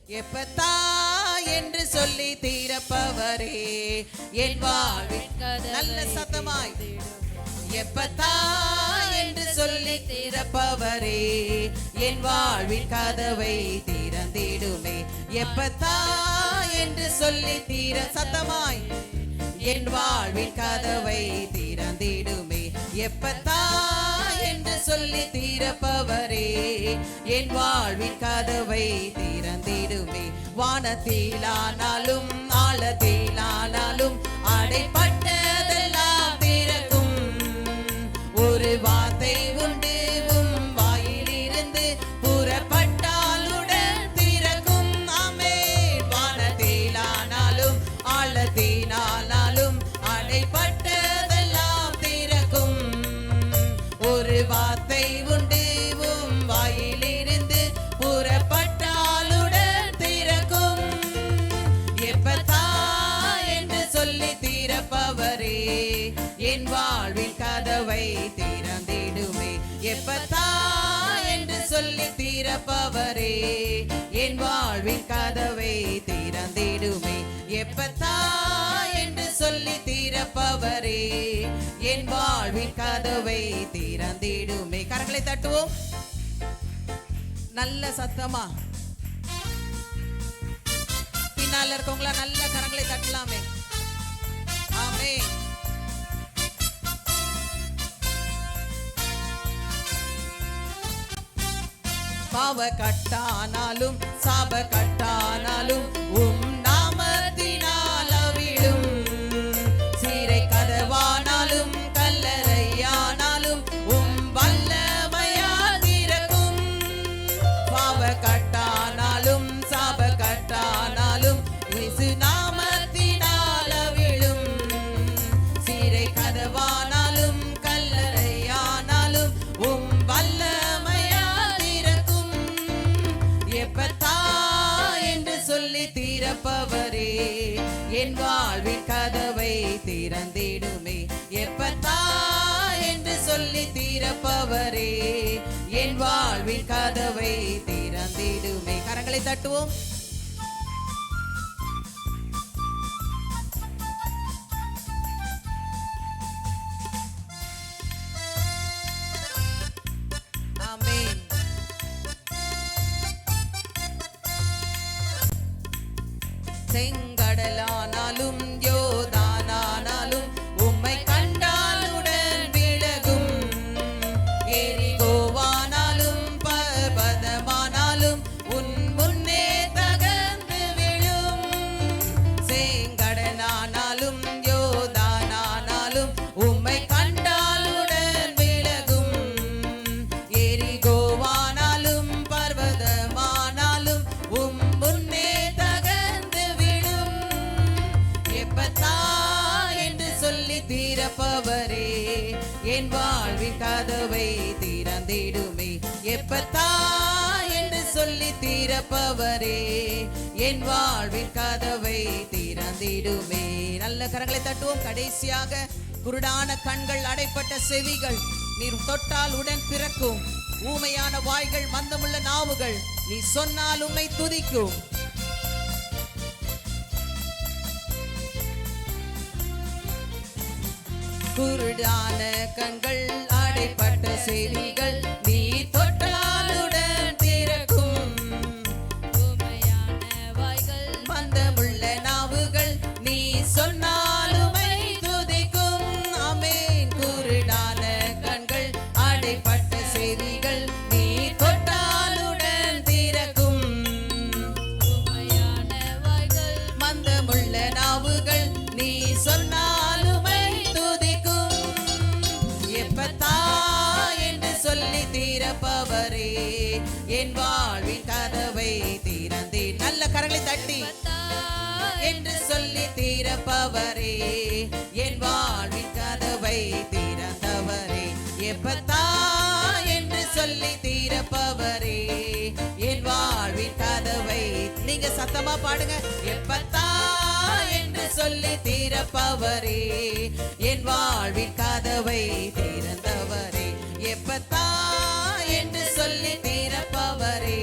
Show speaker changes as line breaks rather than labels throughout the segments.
எப்பத்தா என்று சொல்லி தீரப்பவரே என் வாழ்வின் கதவை. நல்ல சத்தமாய் எப்பத்தா என்று சொல்லி தீரப்பவரே என் வாழ்வின் கதவை திறந்திடுமே. எப்பத்தா என்று சொல்லி தீர சத்தமாய் என் வாழ்வின் கதவை திறந்திடுமே. எப்பத்தா என்று சொல்லி தீரப்பவரே என் வாழ்வின் கதவை திறந்திடுமே. வானத்திலானாலும் ஆழத்திலானாலும் அடைப்பட்டதெல்லாம் திறக்கும். ஒரு வார்த்தை உண்டு உம் வாயிலிருந்து புறப்பட்டாலுடன் திறக்கும். ஆமென். வானத்திலானாலும் ஆழத்திலானாலும் அடைப்பட்டதெல்லாம் திறக்கும். ஒரு வார்த்தை உண்டு உம் வாயிலிருந்து புறப்பட்டாலுடன் திறக்கும். எப்பத்தா என்று சொல்லி தீரப்பவரே என் வாழ்வின் கதவை திறந்திடுமே. எப்பத்தா என்று சொல்லி தீரப்பவரே என் வாழ்வின் கதவை திறந்திடுமே. எப்பத்தா என்று சொல்லி தீரப்பவரே என் வாழ்வின் கதவை திறந்திடுமே. கரங்களை தட்டுவோம் நல்ல சத்தமா. பின்னால இருக்கவங்களா நல்ல கரங்களை தட்டலாமே. ஆமென். பாவ கட்டானாலும் சாப கட்டானாலும் உம் நாமத்தினால் அவிழும். சீரை கதவானாலும் கல்லறையானாலும் உம் வல்லமையால் திறக்கும். பாவ கட்டானாலும் சாப கட்டானாலும் இயேசு நாமத்தினால் அவிழும். சீரை கதவானாலும் கல்லறையானாலும் உம் வல்லமையால் திறக்கும். எப்பத்தா என்று சொல்லி தீரப்பவரே என் வாழ்வின் கதவை திறந்திடுமே. எப்பத்தா என்று சொல்லி தீரப்பவரே என் வாழ்வின் கதவை திறந்திடுமே. கரங்களை தட்டுவோம். ஆமென். செங்கடலானாலும் யோர்தானானாலும் உம்மை கண்டாலுடன் விலகும். எரிகோவானாலும் பர்வதமானாலும் உன் முன்னே தகர்ந்து விழும். செங்கடலானாலும் யோர்தானானாலும் உம்மை கண்டாலுடன் விலகும். எரிகோவானாலும் பர்வதமானாலும் உம் முன்னே தகர்ந்து விழும். எப்பத்தா என்று சொல்லி தீரப்பவரே என் வாழ்வின் கதவை திறந்திடுமே. எப்பத்தா என்று சொல்லி தீரப்பவரே என் வாழ்வின் கதவை திறந்திடுமே. நல்ல கரங்களை தட்டுவோம். கடைசியாக குருடான கண்கள் அடைப்பட்ட செவிகள் நீர் தொட்டால் உடன் பிறக்கும். ஊமையான வாய்கள் மந்தமுள்ள நாவுகள் நீ சொன்னால் உம்மை துதிக்கும். குருடான கண்கள் அடைப்பட்ட செவிகள் நீ தொட்டாலுடன் திறக்கும். ஊமையான வாய்கள் மந்தமுள்ள நாவுகள் நீ சொன்னால் உம்மை துதிக்கும். ஆமென். குருடான கண்கள் அடைப்பட்ட செவிகள் நீ தொட்டாலுடன் திறக்கும். ஊமையான வாய்கள் மந்தமுள்ள நாவுகள் நீ சொன்னால் உம்மை துதிக்கும். எப்பத்தா என்று சொல்லி தீரப்பவரே என் வாழ்வின் கதவை திறந்தே. நல்ல கரங்களை தட்டி என்று சொல்லி தீரப்பவரே என் வாழ்வின் கதவை திறந்தவரே. எப்பத்தா என்று சொல்லி தீரப்பவரே என் வாழ்வின் கதவை. நீங்க சத்தமா பாடுங்க. எப்பத்தா என்று சொல்லி தீரப்பவரே என் வாழ்வின் கதவை திறந்தவரே. எப்பத்தா என்று சொல்லி தீரப்பவரே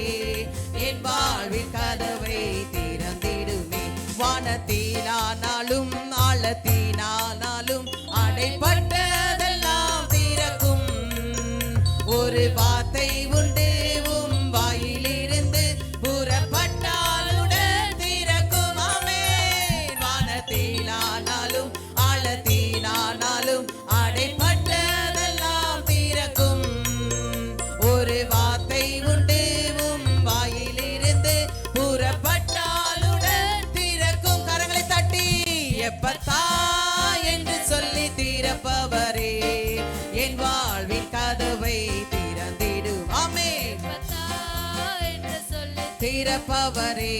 என் வாழ்வின் கதவை கதவை திறந்திடுமே. வானத்தினானாலும் ஆழத்தினானாலும் அடைபட்டதெல்லாம் திறக்கும். ஒரு வார்த்தை உண்டு உம் வாயிலிருந்து புறப்பட்டாலுடன் திறக்கும். ஆமென். வானத்தினானாலும் ஆழத்தினானாலும் அடைபட்டதெல்லாம் திறக்கும். ஒரு வார்த்தை உண்டு உம் வாயிலிருந்து புறப்பட்டாலுடன் திறக்கும். கரங்களை தட்டி எப்பத்தா என்று சொல்லி திறப்பவரே என் வாழ்வின் கதவை திறந்திடும். ஆமென். திறப்பவரே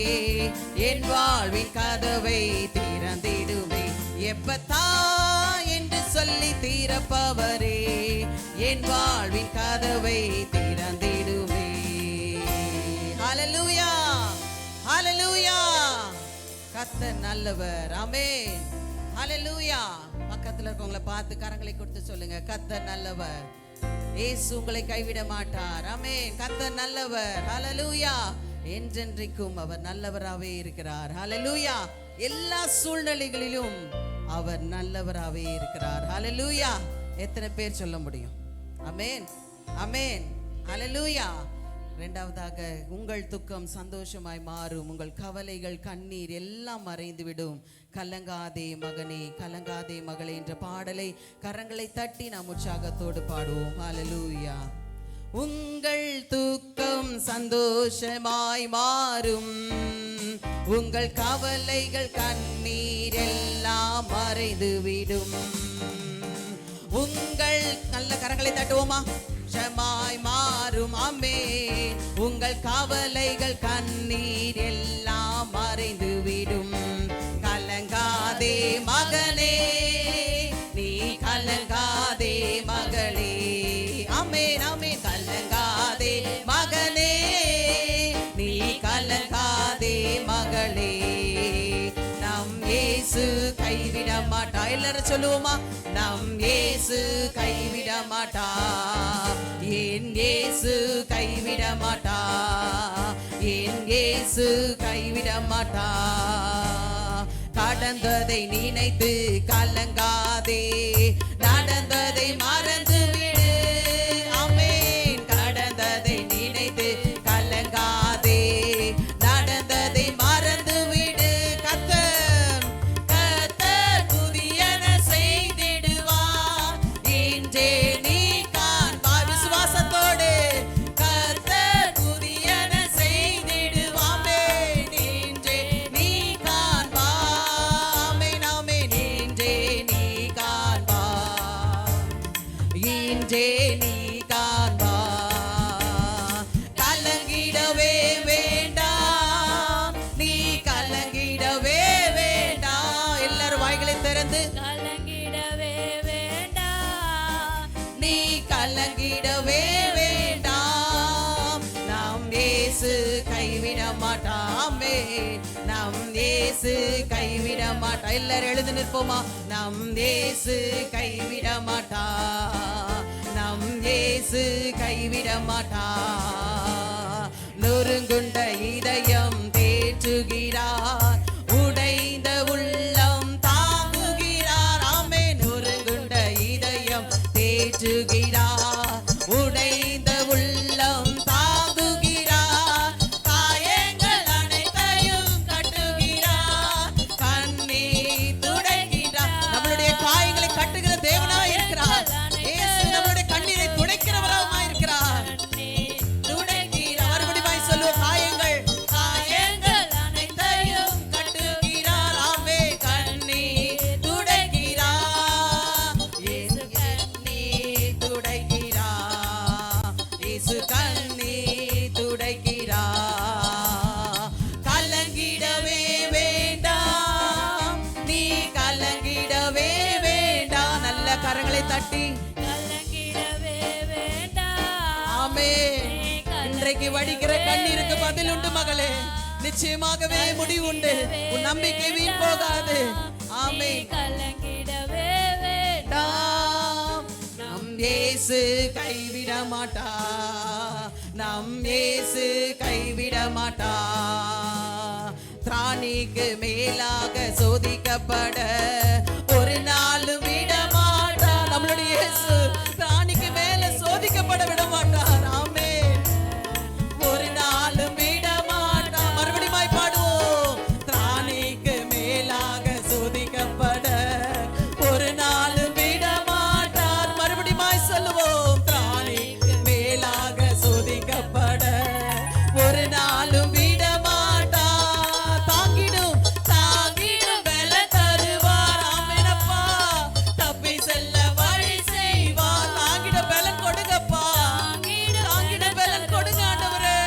என் வாழ்வின் கதவை திறந்திடுமே. எப்பத்தா என்று சொல்லி திறப்பவரே என் வாழ்வின் கதவை திறந்திடுமே. ஹல்லேலூயா, ஹல்லேலூயா. கர்த்தர் நல்லவர். ஆமென். ஹல்லேலூயா. பக்கத்துல இருக்கவங்கள பார்த்து கரங்களை கொடுத்து சொல்லுங்க, கர்த்தர் நல்லவர். இயேசு உங்களை கைவிட மாட்டார். ஆமென். கர்த்தர் நல்லவர். ஹல்லேலூயா. என்றென்றைக்கும் அவர் நல்லவராகவே இருக்கிறார். ஹல்லேலூயா. எல்லா சூழ்நிலைகளிலும் அவர் நல்லவராகவே இருக்கிறார். ஹல்லேலூயா. எத்தனை பேர் சொல்ல முடியும்? ஆமென், ஆமென், ஹல்லேலூயா. இரண்டாவதாக, உங்கள் துக்கம் சந்தோஷமாய் மாறும், உங்கள் கவலைகள் கண்ணீர் எல்லாம் மறைந்துவிடும். கலங்காதே மகனே, கலங்காதே மகளே என்ற பாடலை கரங்களை தட்டி நாம் உற்சாகத்தோடு பாடுவோம். ஹல்லேலூயா. உங்கள் துக்கம் சந்தோஷமாய் மாறும், உங்கள் கவலைகள் கண்ணீர் எல்லாம் மறைந்துவிடும். உங்கள் நல்ல கரங்களை தட்டுவோமா? சமாய் மாறும். ஆமென். உங்கள் கவலைகள் கண்ணீர் எல்லாம் மறைந்துவிடும். கலங்காதே மகனே, நீ கலங்காதே மகளே. ஆமென், ஆமென். கலங்காதே மகனே, நீ கலங்காதே மகளே. நம் இயேசு கைவிட மாட்டா. எல்லாரும் சொல்லுவோமா? நம் இயேசு கைவிட மாட்டா. என் இயேசு கைவிட மாட்டா. என் இயேசு கைவிட மாட்டா. கடந்ததை நினைத்து கலங்காதே, நடந்ததை மறந்து விடு. ஆமென். கடந்ததை நினைத்து கலங்காதே, நடந்ததை மறந்து விடு. கர்த்தர் புதியன செய்திடுவார், இன்றே நீ காண்பாய். விசுவாசத்தோடு கர்த்தர் புதியன செய்திடுவாமே, இன்றே நீ காண்பாய். ஆமென், இன்றே நீ காண்பாய், இன்றே நீ காண்பாய். கலங்கிடவே வேண்டாம், நீ கலங்கிடவே வேண்டாம். எல்லாரும் வாய்களை திறந்து
கலங்கிடவே வேண்டாம்,
நீ கலங்கிடவே வேண்டாம். நம் இயேசு கைவிட மாட்டாமே, நம் இயேசு கைவிட மாட்டா. எல்லாரும் எழுந்து நிற்போமா? நம் இயேசு கைவிட மாட்டா, நம் இயேசு கைவிட மாட்டா. நொறுங்குண்ட இதயம் தேற்றுகிறார், உடைந்த உள்ளம் தாங்குகிறார். ஆமென். நொறுங்குண்ட இதயம் தேற்றுகிறார், உடைந்த உள்ளம் தாங்குகிறார். காயங்கள் அனைத்தையும் கட்டுகிறார், கண்ணீர் துடைக்கிறார். நம்மளுடைய காயங்களை கட்டுகிற தேவனாய் இருக்கிறார். இயேசு நம்மளுடைய கண்ணீரை துடைக்கிறவராய் இருக்கிறார். துடைக்கிறார். மறுபடியும் சொல்லுவோம், காயங்கள் காயங்கள் அனைத்தையும் கட்டுகிறார். ஆமென். கண்ணீர் துடைக்கிறார். இயேசு கண்ணீர் துடைக்கிறார். இயேசு கண்ணீர் துடைக்கிறார். கலங்கிடவே வேண்டாம், நீ கலங்கிடவே வேண்டாம். நல்ல கரங்களை தட்டி
கலங்கிடவே வேண்டாம்.
ஆமென். இன்றைக்கு வடிக்கிற கண்ணீருக்கு பதில் உண்டு மகளே. நிச்சயமாகவே முடிவு உண்டு. உன் நம்பிக்கை வீண் போகாது. ஆமென்.
கலங்கிடவே வேண்டாம்.
நம் இயேசு கைவிட மாட்டா, நம் இயேசு கைவிட மாட்டா. திராணிக்கு மேலாக சோதிக்கப்பட ஒரு நாளும் விட மாட்டார். நம்மளுடைய இயேசு திராணிக்கு மேல சோதிக்கப்பட விட மாட்டார். ஆமென். ஒரு நாளும் விட மாட்டார். மறுபடியும் பாடுவோம். திராணிக்கு மேலாக சோதிக்கப்பட ஒரு நாளும் விட மாட்டார். மறுபடியும் சொல்லுவோம். திராணிக்கு மேலாக சோதிக்கப்பட ஒரு நாளும் விட மாட்டார். தாங்கிடும் தாங்கிடும் பல தருவார். ஆமெனப்பா. தப்பி செல்ல வழி செய்வார். தாங்கிட பலன் கொடுங்கப்பா. தாங்கிட பலன் கொடுங்க ஆண்டவரே.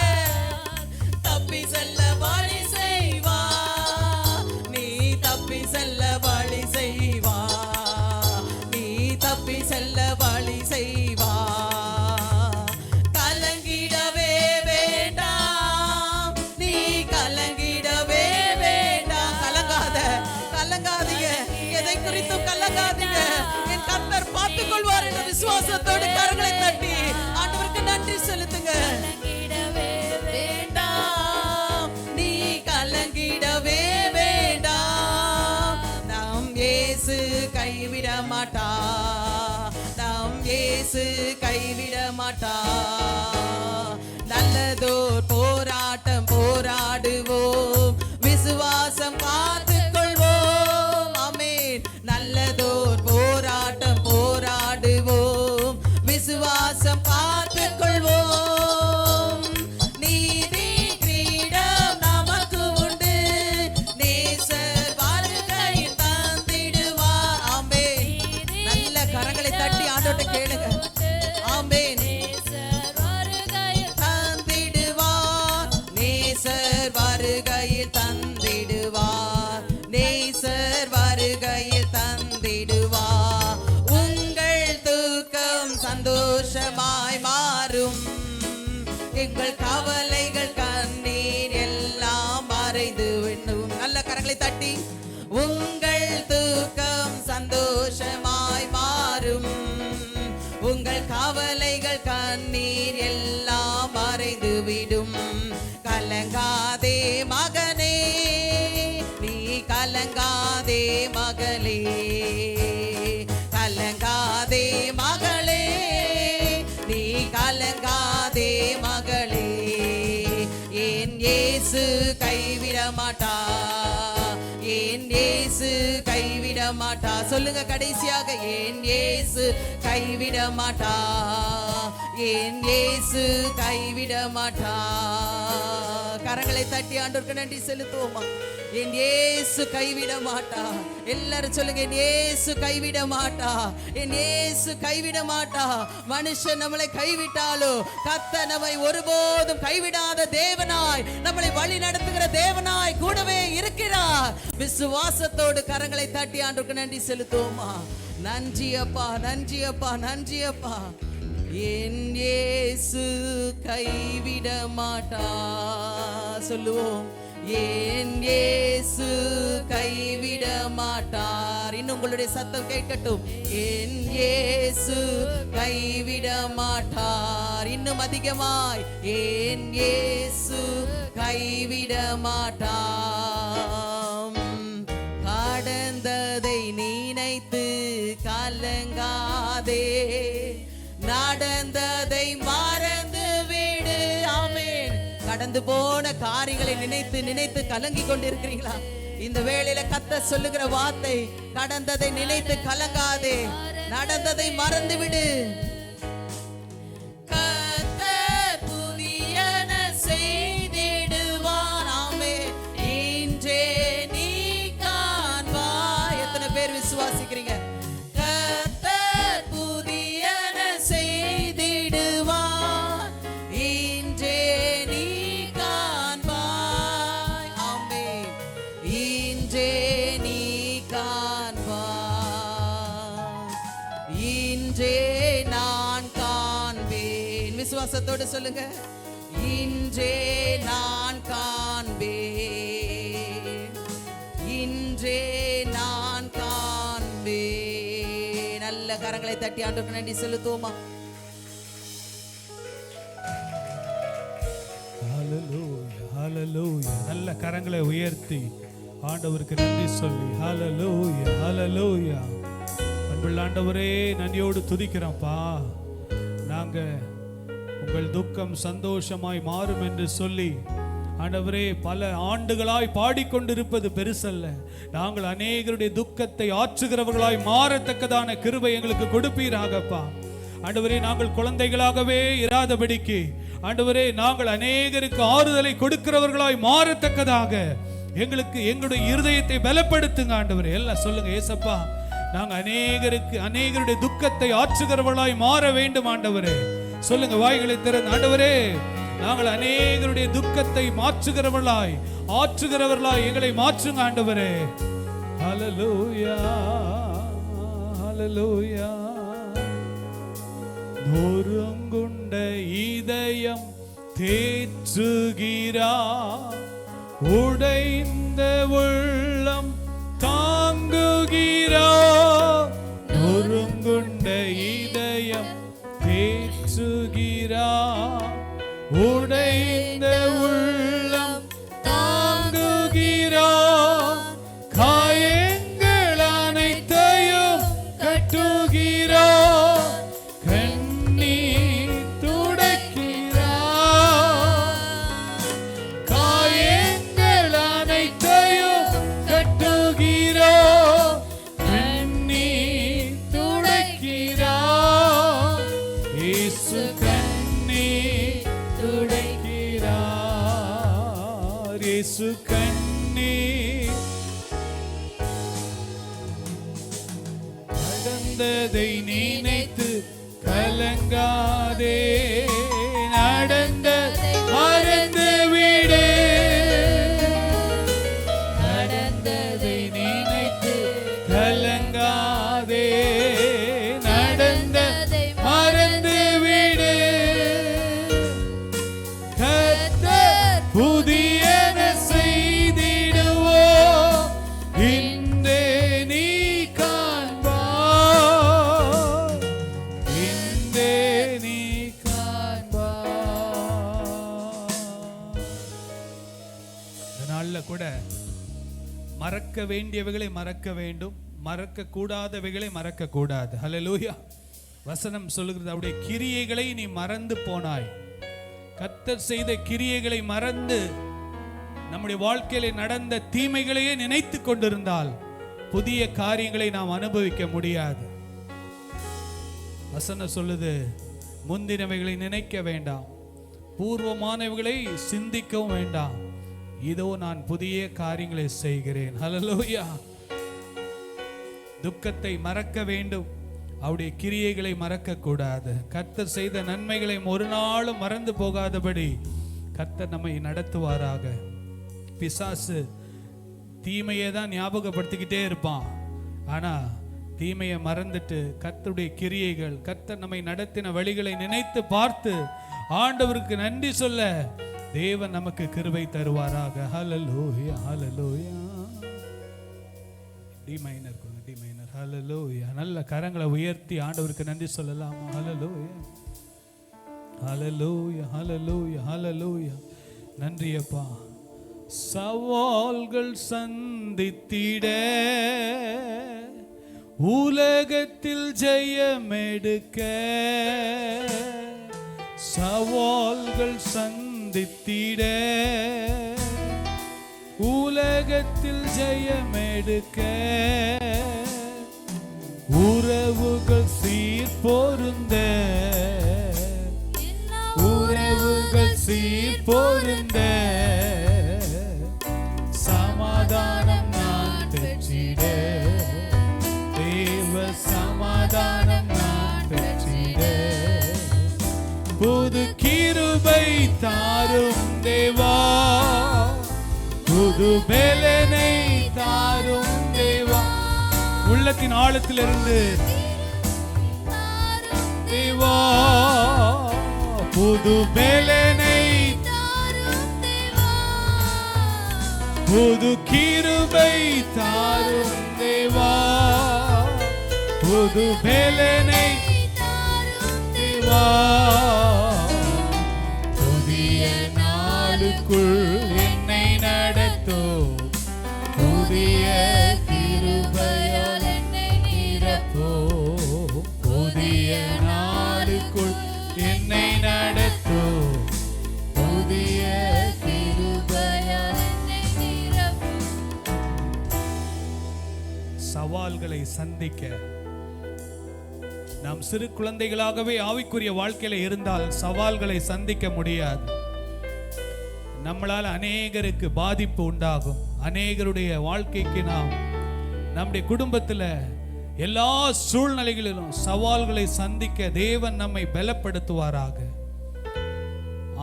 தப்பி செல்ல வழி செய்வார். நீ தப்பி செல்ல வழி செய்வார். நீ தப்பி செல்ல வழி செய்வார். கலங்கிடவே வேண்டாம். நீ கலங்கிடவே வேண்டாம். கலங்காதீங்க. எதை குறித்தும் கலங்காதீங்க. என் கர்த்தர் பார்த்துக் கொள்வார் என்ற விசுவாசத்தோடு கரங்களை தட்டி ஆண்டவருக்கு நன்றி செலுத்துங்க.
கலங்கிடவே
வேண்டாம். நீ கலங்கிடவே வேண்டாம். நம் இயேசு கைவிட மாட்டார். நம் இயேசு கைவிட மாட்டார். நல்லதோர் போராட்டம் போராடுவோம். விசுவாசம் காத்துக் கொள்வோம். ஆமென். நல்லதோர் போராட்டம் போராடுவோம். விசுவாசம் காத்துக் கொள்வோம். நீதி கிரீடம் நமக்கு உண்டு. நேசர் வருகையில் தந்திடுவார். ஆமென். நல்ல கரங்களை தட்டி ஆண்டவர்ட்ட கேளுங்க. ஆமென்.
நேசர் வருகையில்
தந்திடுவார். நேசர் வருகையில் தந்திடுவார். நேசர் வருகையில் தந்திடுவார். உங்கள் தூக்கம் சந்தோஷமாய் மாறும். எங்கள் கவலைகள் கண்ணீர் எல்லாம் மறைந்து விடும். நல்ல கரங்களை தட்டி. உங்கள் தூக்கம் சந்தோஷமாய் மாறும். உங்கள் கவலைகள் கண்ணீர் எல்லாம் மறைந்து விடும். கலங்காதே மகனே, நீ கலங்காதே மகளே. கலங்காதே மகளே, நீ கலங்காதே மகளே. என் இயேசு கைவிட மாட்டார். என் இயேசு கைவிட மாட்டார். சொல்லுங்க கடைசியாக. என் இயேசு கைவிட மாட்டார். என் இயேசு கைவிட மாட்டார். கரங்களை தட்டி ஆண்டவருக்கு நன்றி செலுத்துவோமா. என் இயேசு கைவிட மாட்டா. எல்லாரும் சொல்லுங்க. என் இயேசு கைவிட மாட்டா. என் இயேசு கைவிட மாட்டா. மனுஷன் நம்மளை கைவிட்டாலோ கர்த்தர் நம்மை ஒருபோதும் கைவிடாத தேவனாய், நம்மளை வழி நடத்துகிற தேவனாய் கூடவே இருக்கிறார். விசுவாசத்தோடு கரங்களை தட்டி ஆண்டவருக்கு நன்றி செலுத்துவோமா. நன்றி அப்பா, நன்றி அப்பா, நன்றி அப்பா. என் இயேசு கைவிட மாட்டா. சொல்லுவோம். என் இயேசு கைவிட மாட்டார். இன்னும் உங்களுடைய சத்தம் கேட்கட்டும். என் இயேசு கைவிட மாட்டார். இன்னும் அதிகமாய். என் இயேசு கைவிட மாட்டார். கடந்ததை நினைத்து கலங்காதே. நடந்ததை மறந்து விடு. ஆமென். கடந்து போன காரியங்களை நினைத்து நினைத்து கலங்கி கொண்டிருக்கிறீங்களா? இந்த வேளையில கர்த்தர் சொல்லுகிற வார்த்தை, கடந்ததை நினைத்து கலங்காதே, நடந்ததை மறந்து விடு. கர்த்தர் புதியன செய்திடுவார். ஆமென். இன்றே நீ காண்பாய். எத்தனை பேர் விசுவாசிக்கிறீங்க? கர்த்தர் புதியன செய்திடுவார். இன்றே நீ காண்பாய். ஆமென். இன்றே நீ காண்பாய். இன்றே நான் காண்பேன். விசுவாசத்தோடு சொல்லுங்க. இன்றே நான் காண்பேன். இன்றே நான் காண்பேன். நல்ல கரங்களை தட்டி ஆண்டவருக்கு நன்றி செலுத்துவோமா.
ஹalleluya, ஹalleluya. நல்ல கரங்களை உயர்த்தி ஆண்டவருக்கு நன்றி சொல்லி ஹல்லேலூயா ஹல்லேலூயா. அன்புள்ள ஆண்டவரே, நன்றியோடு துதிக்கிறோம்ப்பா. நாங்க உங்கள் துக்கம் சந்தோஷமாய் மாறும் என்று சொல்லி ஆண்டவரே பல ஆண்டுகளாய் பாடிக்கொண்டிருப்பது பெருசல்ல. நாங்கள் அநேகருடைய துக்கத்தை ஆற்றுகிறவர்களாய் மாறத்தக்கதான கிருபை எங்களுக்கு கொடுப்பீராகப்பா. ஆண்டவரே, நாங்கள் குழந்தைகளாகவே இராதபடிக்கு ஆண்டவரே நாங்கள் அநேகருக்கு ஆறுதலை கொடுக்கிறவர்களாய் மாறத்தக்கதாக எங்களுக்கு எங்களுடைய இருதயத்தை பலப்படுத்துங்க ஆண்டவரே. எல்லாம் சொல்லுங்க, ஏசப்பா நாங்க அநேகருடைய துக்கத்தை ஆற்றுகிறவர்களாய் மாற வேண்டும் ஆண்டவரே. சொல்லுங்க வாய்களை திறந்து, ஆண்டவரே நாங்கள் அநேகருடைய துக்கத்தை மாற்றுகிறவர்களாய் ஆற்றுகிறவர்களாய் எங்களை மாற்றுங்க ஆண்டவரே. ஹல்லேலூயா ஹல்லேலூயா. நொறுங்குண்ட இதயம் தேற்றுகிறார், உடைந்த உள்ளம் தாங்குகிறார். நொறுங்குண்ட இதயம் தேற்றுகிறார், உடைந்த உள்ளம் தாங்குகிறார். காயங்கள் அனைத்தையும் கட்டுகிறார், கண்ணீர் துடைக்கிறார். காயங்கள் அனைத்தையும் கட்டுகிறார், கண்ணீர் துடைக்கிறார். இயேசு கண்ணீர் துடைக்கிறார், இயேசு கண்ணீர். நடந்ததை நினைத்து கலங்காதே, நடந்ததை மறந்து விடு. நடந்ததை நினைத்து கலங்காதே, நடந்ததை மறந்து விடு. கர்த்தர் புதியன செய்திடுவோம், இன்றே நீ காண்பாய், இன்றே நீ காண்பாய். இந்த நாள்ல கூட மறக்க வேண்டியவைகளை மறக்க வேண்டும், மறக்க கூடாதவைகளை மறக்க கூடாது. ஹல்லேலூயா. வசனம் சொல்லுகிறது, அவருடைய கிரியைகளை நீ மறந்து போனாய். கர்த்தர் செய்த கிரியைகளை மறந்து நம்முடைய வாழ்க்கையில நடந்த தீமைகளையே நினைத்து கொண்டிருந்தால் புதிய காரியங்களை நாம் அனுபவிக்க முடியாது. வசனம் சொல்லுது, முந்தினவைகளை நினைக்க வேண்டாம், பூர்வமானவைகளை சிந்திக்கவும் வேண்டாம், இதோ நான் புதிய காரியங்களை செய்கிறேன். ஹல்லேலூயா. துக்கத்தை மறக்க வேண்டும், அவருடைய கிரியைகளை மறக்க கூடாது. கர்த்தர் செய்த நன்மைகளை ஒரு நாளும் மறந்து போகாதபடி கர்த்தர் நம்மை நடத்துவாராக. பிசாசு தீமையை தான் ஞாபகப்படுத்திக்கிட்டே இருப்பான். ஆனா தீமையை மறந்துட்டு கர்த்தருடைய கிரியைகள், கர்த்தர் நம்மை நடத்தின வழிகளை நினைத்து பார்த்து ஆண்டவருக்கு நன்றி சொல்ல தேவன் நமக்கு கிருபை தருவாராக. ஹல்லேலூயா ஹல்லேலூயா. டி மைனர் கொடுங்க, டி மைனர். ஹல்லேலூயா. நல்ல கரங்களை உயர்த்தி ஆண்டவருக்கு நன்றி சொல்லலாமா? ஹல்லேலூயா ஹல்லேலூயா ஹல்லேலூயா ஹல்லேலூயா. நன்றி அப்பா. சவால்கள் சந்தித்திட உலகத்தில் ஜெயமெடுக்க, சவால்கள் சந்தித்திட உலகத்தில் ஜெயமெடுக்க, உறவுகள் சீர் பொருந்த, உறவுகள் சீர் பொருந்த, சமாதானம் நான் பெற்றிட, தேவ சமாதானம் நான் பெற்றிட, புது கிருபை தாரும் தேவா, புது பலனை தாரும் தேவா. உள்ளத்தின் ஆழத்திலிருந்து தேவா, புது பலனை, புது கிருபை தாரும் தேவா, புது பலனை தேவா. புதிய நாளுக்குள் என்னை நடத்தும், சவால்களை சந்திக்க. நாம் சிறு குழந்தைகளாகவே ஆவிக்குரிய வாழ்க்கையில இருந்தால் சவால்களை சந்திக்க முடியாது. நம்மளால் அநேகருக்கு பாதிப்பு உண்டாகும். அநேகருடைய வாழ்க்கைக்கு நாம் நம்முடைய குடும்பத்தில் எல்லா சூழ்நிலைகளிலும் சவால்களை சந்திக்க தேவன் நம்மை பலப்படுத்துவாராக.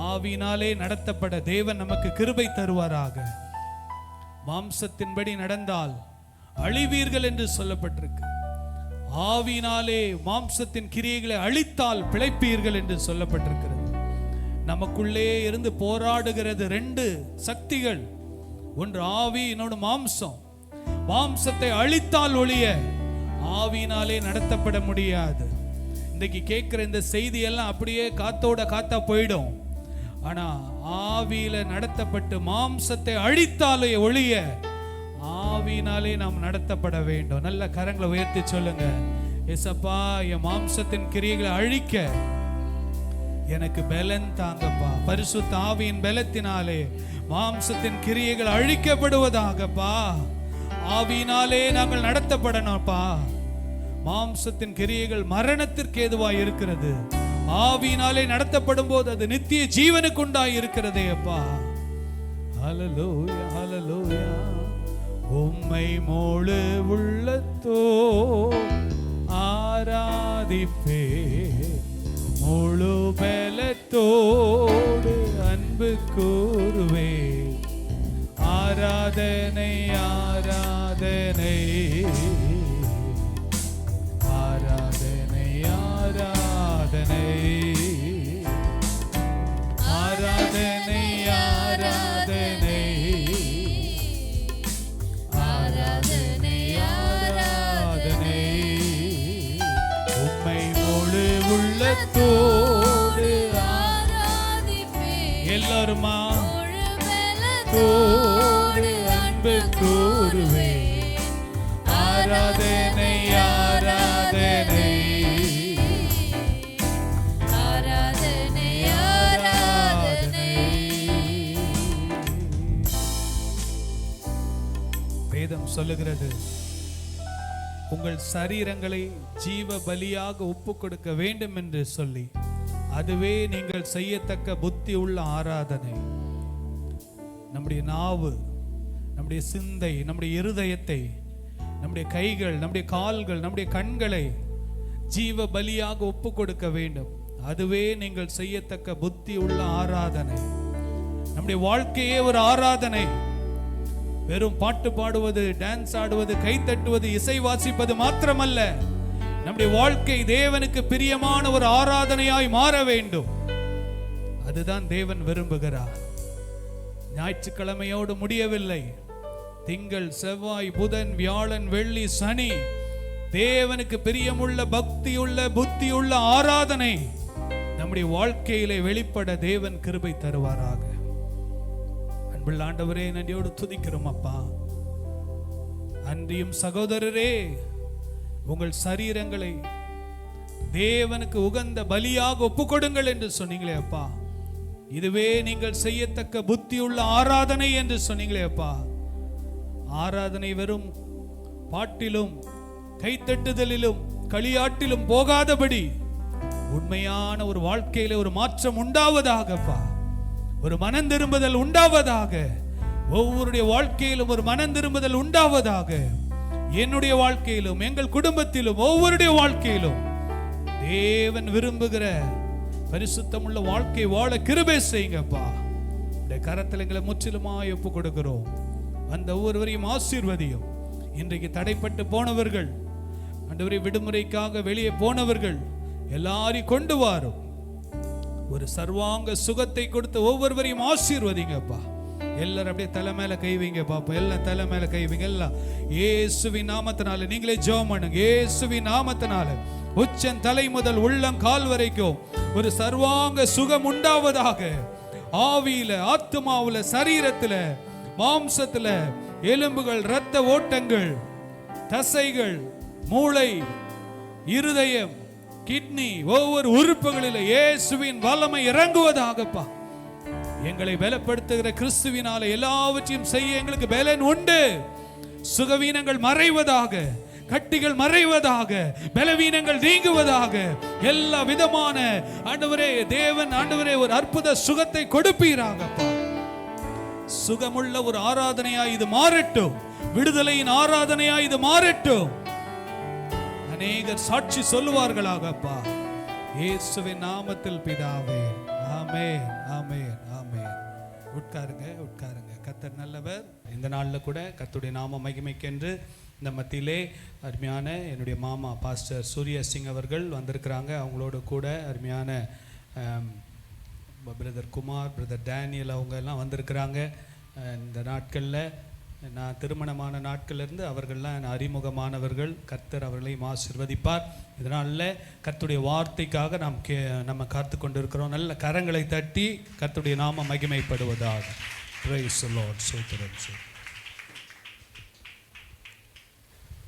ஆவியினாலே நடத்தப்பட தேவன் நமக்கு கிருபை தருவாராக. மாம்சத்தின்படி நடந்தால் அழிவீர்கள் என்று சொல்லப்பட்டிருக்கு. ஆவியினாலே மாம்சத்தின் கிரியைகளை அழித்தால் பிழைப்பீர்கள் என்று சொல்லப்பட்டிருக்கிறது. நமக்குள்ளே இருந்து போராடுகிறது ரெண்டு சக்திகள். ஒன்று ஆவி, இன்னொன்று மாம்சம். மாம்சத்தை அழித்தால் ஒழிய ஆவியினாலே நடத்தப்பட முடியாது. இன்னைக்கு கேட்கிற இந்த செய்தி எல்லாம் அப்படியே காத்தோட காத்தா போயிடும். ஆனா ஆவியில நடத்தப்பட்டு மாம்சத்தை அழித்தாலே ஒழிய ஆவியினாலே நாம் நடத்தப்பட வேண்டும். நல்ல கரங்களை உயர்த்தி சொல்லுங்க, ஏசப்பா என் மாம்சத்தின் கிரியைகளை அழிக்க எனக்கு பலன் தாங்கப்பா. பரிசுத்த ஆவியின் பலத்தினாலே மாம்சத்தின் கிரியைகள் அழிக்கப்படுவதாகப்பா. ஆவியினாலே நாங்கள் நடத்தப்படணும்ப்பா. மாம்சத்தின் கிரியைகள் மரணத்திற்கு ஏதுவாய் இருக்கிறது. ஆவியினாலே நடத்தப்படும் போது அது நித்திய ஜீவனுக்கு உண்டாய் இருக்கிறதே அப்பா. ஹல்லேலூயா, ஹல்லேலூயா. உம்மை முழு உள்ளத்தோ ஆராதிப்பே, முழு பலத்தோடு அன்பு கூறுவே. ஆராதனை ஆராதனை ஆராதனை ஆராதனை ஆராதனை ஆராதனை ஆராதனை ஆராதனை. உம்மை முழு உள்ளத்தோடு எல்லாருமா தோடு அன்பு கூறுவே. ஆராதனை ஆராதனை
ஆராதனை ஆராதனை.
வேதம் சொல்லுகிறது, உங்கள் சரீரங்களை ஜீவ பலியாக ஒப்பு கொடுக்க வேண்டும் என்று சொல்லி, அதுவே நீங்கள் செய்யத்தக்க புத்தி உள்ள ஆராதனை. நம்முடைய நாவு, நம்முடைய சிந்தை, நம்முடைய இருதயத்தை, நம்முடைய கைகள், நம்முடைய கால்கள், நம்முடைய கண்களை ஜீவ பலியாக ஒப்பு கொடுக்க வேண்டும். அதுவே நீங்கள் செய்யத்தக்க புத்தி உள்ள ஆராதனை. நம்முடைய வாழ்க்கையே ஒரு ஆராதனை. வெறும் பாட்டு பாடுவது, டான்ஸ் ஆடுவது, கை தட்டுவது, இசை வாசிப்பது மாத்திரமல்ல. நம்முடைய வாழ்க்கை தேவனுக்கு பிரியமான ஒரு ஆராதனையாய் மாற வேண்டும். அதுதான் தேவன் விரும்புகிறார். ஞாயிற்றுக்கிழமையோடு முடியவில்லை. திங்கள், செவ்வாய், புதன், வியாழன், வெள்ளி, சனி தேவனுக்கு பிரியமுள்ள பக்தியுள்ள புத்தியுள்ள ஆராதனை நம்முடைய வாழ்க்கையிலே வெளிப்பட தேவன் கிருபை தருவாராக. அன்புள்ள ஆண்டவரே, நன்றியோடு துதிக்கிறோம் அப்பா. அன்றியும் சகோதரரே, உங்கள் சரீரங்களை தேவனுக்கு உகந்த பலியாக ஒப்புக்கொடுங்கள் என்று சொன்னீங்களே அப்பா. இதுவே நீங்கள் செய்யத்தக்க புத்தியுள்ள ஆராதனை என்று சொன்னீங்களே அப்பா. ஆராதனை வெறும் பாட்டிலும் கைத்தட்டுதலிலும் களியாட்டிலும் போகாதபடி உண்மையான ஒரு வாழ்க்கையில ஒரு மாற்றம் உண்டாவதாகப்பா. ஒரு மனம் திரும்புதல் உண்டாவதாக. ஒவ்வொருடைய வாழ்க்கையிலும் ஒரு மனம் திரும்புதல் உண்டாவதாக. என்னுடைய வாழ்க்கையிலும் எங்கள் குடும்பத்திலும் ஒவ்வொருடைய வாழ்க்கையிலும் தேவன் விரும்புகிற பரிசுத்தமுள்ள வாழ்க்கை வாழ கிருபை செய்யுங்கப்பா. இந்த கரத்தில் எங்களை முற்றிலுமாய் ஒப்பு கொடுக்கிறோம். அந்த ஒவ்வொருவரையும் ஆசீர்வதியும். இன்றைக்கு தடைப்பட்டு போனவர்கள், ஆண்டவரே விடுமுறைக்காக வெளியே போனவர்கள் எல்லாரையும் கொண்டு வாரும். ஒரு சர்வாங்க சுகத்தை கொடுத்து ஒவ்வொருவரையும் ஆசீர்வதிங்கப்பா. எல்லாரும் அப்படியே தலை மேல கை வைங்க பாப்பா. எல்லாம் தலை மேல கை வைங்க. எல்லாம் இயேசுவின் நாமத்தினால நீங்களே ஜெபம் பண்ணுங்க. இயேசுவின் நாமத்தினால உச்சன் தலை முதல் உள்ளம் கால் வரைக்கும் ஒரு சர்வாங்க சுகம் உண்டாவதாக. ஆவியில, ஆத்துமாவுல, சரீரத்துல, மாம்சத்துல, எலும்புகள், இரத்த ஓட்டங்கள், தசைகள், மூளை, இருதயம், கிட்னி, ஒவ்வொரு உறுப்புகளில் இயேசுவின் வல்லமை இறங்குவதாகப்பா. எங்களை பலப்படுத்துகிற கிறிஸ்துவினால எல்லாவற்றையும் செய்ய எங்களுக்கு பலன் உண்டு. சுகவீனங்கள் மறைவதாக, கட்டிகள் மறைவதாக, பலவீனங்கள் நீங்குவதாக, எல்லா விதமான ஆண்டவரே தேவன் ஆண்டவரே ஒரு அற்புத சுகத்தை கொடுப்பீராகப்பா. சுகமுள்ள ஒரு ஆராதனையாய் இது மாறட்டும், விடுதலையின் ஆராதனையாய் இது மாறட்டும். அநேகர் சாட்சி சொல்லுவார்களாகப்பா, இயேசுவின் நாமத்தில் பிதாவே. ஆமென், ஆமென், ஆமென். உட்காருங்க, உட்காருங்க. கர்த்தர் நல்லவர். இந்த நாளில் கூட கர்த்தருடைய நாம மகிமைக்கென்று இந்த மத்தியிலே அருமையான என்னுடைய மாமா பாஸ்டர் சூர்யா சிங் அவர்கள் வந்திருக்கிறாங்க. அவங்களோட கூட அருமையான பிரதர் குமார், பிரதர் டேனியல் அவங்க எல்லாம் வந்திருக்கிறாங்க. இந்த நாட்களில் நான் திருமணமான நாட்களிலிருந்து அவர்கள்லாம் அறிமுகமானவர்கள். கர்த்தர் அவர்களையும் ஆசீர்வதிப்பார். இதனால கர்த்தருடைய வார்த்தைக்காக நம்ம காத்து கொண்டிருக்கிறோம். நல்ல கரங்களை தட்டி கர்த்தருடைய நாம மகிமைப்படுவதாக. Praise the Lord. சோத்திரம்.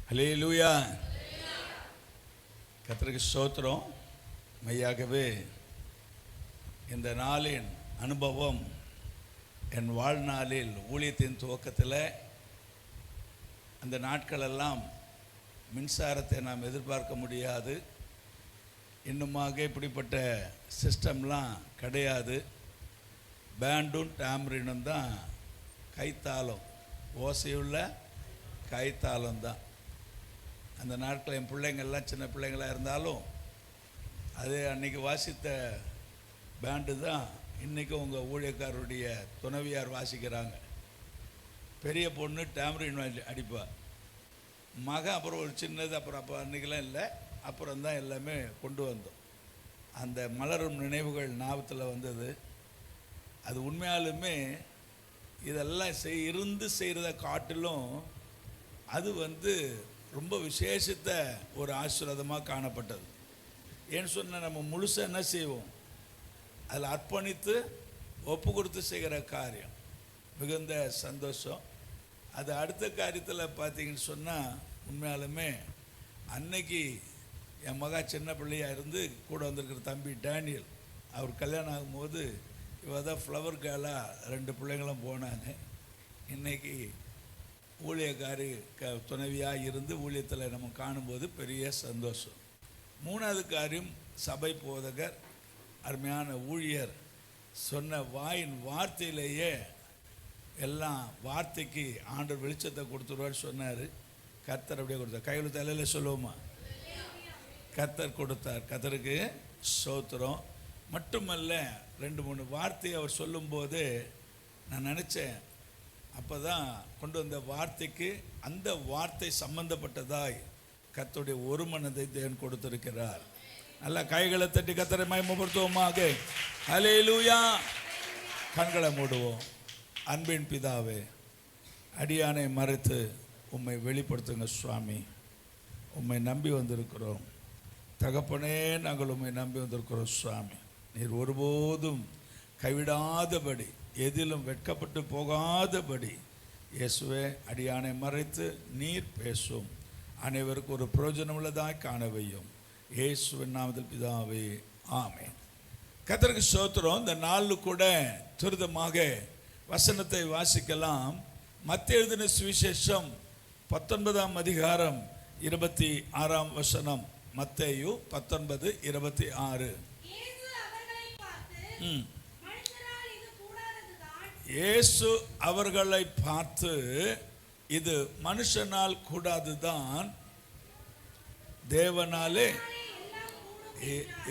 ஹல்லேலூயா. கர்த்தருக்கு ஸ்தோத்திரம். மெய்யாகவே இந்த நாளின் அனுபவம் என் வாழ்நாளில் ஊழியத்தின் துவக்கத்தில் அந்த நாட்களெல்லாம் மின்சாரத்தை நாம் எதிர்பார்க்க முடியாது. இன்னுமாக இப்படிப்பட்ட சிஸ்டம்லாம் கிடையாது. பேண்டும் டாம்ரினும் தான், கைத்தாளம், ஓசையுள்ள கைத்தாளம் தான். அந்த நாட்கள் என் பிள்ளைங்கள்லாம் சின்ன பிள்ளைங்களாக இருந்தாலும் அது அன்றைக்கி வாசித்த பேண்டு தான் இன்றைக்கும் உங்கள் ஊழியக்காரருடைய துணைவியார் வாசிக்கிறாங்க. பெரிய பொண்ணு டாம்ரின் அடிப்பா, மகன் அப்புறம் ஒரு சின்னது, அப்புறம் அப்போ அன்றைக்கெலாம் இல்லை, அப்புறம் தான் எல்லாமே கொண்டு வந்தோம். அந்த மலரும் நினைவுகள் ஞாபகத்தில் வந்தது. அது உண்மையாலுமே இதெல்லாம் இருந்து செய்கிறத காட்டிலும் அது ரொம்ப விசேஷித்த ஒரு ஆசீர்வாதமாக காணப்பட்டது. ஏன்னு சொன்னால் நம்ம முழுசாக என்ன செய்வோம், அதில் அர்ப்பணித்து ஒப்பு கொடுத்து செய்கிற காரியம் மிகுந்த சந்தோஷம். அது அடுத்த காரியத்தில் பார்த்தீங்கன்னு சொன்னால் உண்மையாலுமே அன்னைக்கு என் மகா சின்ன பிள்ளையாக இருந்து கூட வந்திருக்கிற தம்பி டேனியல், அவர் கல்யாணம் ஆகும்போது இவ தான் ஃப்ளவர் கேர்லாக 2 பிள்ளைங்களும் போனாங்க. இன்றைக்கி ஊழியக்காரி துணைவியாக இருந்து ஊழியத்தில் நம்ம காணும்போது பெரிய சந்தோஷம். 3வது காரியம், சபை போதகர் அருமையான ஊழியர் சொன்ன வாயின் வார்த்தையிலேயே எல்லாம் வார்த்தைக்கு ஆண்டவர் வெளிச்சத்தை கொடுத்துருவார் சொன்னார். கர்த்தர் அப்படியே கொடுத்தார். கையில் தலையில் சொல்லுவோமா, கர்த்தர் கொடுத்தார். கர்த்தருக்கு ஸ்தோத்திரம். மட்டுமல்ல, 2-3 வார்த்தையை அவர் சொல்லும்போது நான் நினச்சேன், அப்போ தான் கொண்டு வந்த வார்த்தைக்கு அந்த வார்த்தை சம்பந்தப்பட்டதாய் கர்த்தருடைய ஒரு மனதை தேவன் கொடுத்திருக்கிறார். நல்லா கைகளை தட்டி கர்த்தரை மகிமைப்படுத்துவோமாக. ஹல்லேலூயா. கண்களை மூடுவோம். அன்பின் பிதாவே, அடியானை மறைத்து உம்மை வெளிப்படுத்துங்க சுவாமி. உம்மை நம்பி வந்திருக்கிறோம் தகப்பனே, நாங்கள் உம்மை நம்பி வந்திருக்கிறோம் சுவாமி. நீர் ஒருபோதும் கைவிடாதபடி, எதிலும் வெட்கப்பட்டு போகாதபடி இயேசுவே அடியானை மறைத்து நீர் பேசும். அனைவருக்கும் ஒரு பிரயோஜனம் உள்ளதாய் காண வையும். இயேசுவின் நாமத்தில் பிதாவே, ஆமென். கர்த்தருக்கு ஸ்தோத்திரம். இந்த நாளில் கூட துரிதமாக வசனத்தை வாசிக்கலாம். மத்தேயு எழுதின சுவிசேஷம் 19ஆம் அதிகாரம் 26ஆம் வசனம். மத்தேயு 19:26. இயேசு அவர்களை பார்த்து, இது மனுஷனால் கூடாதுதான், தேவனாலே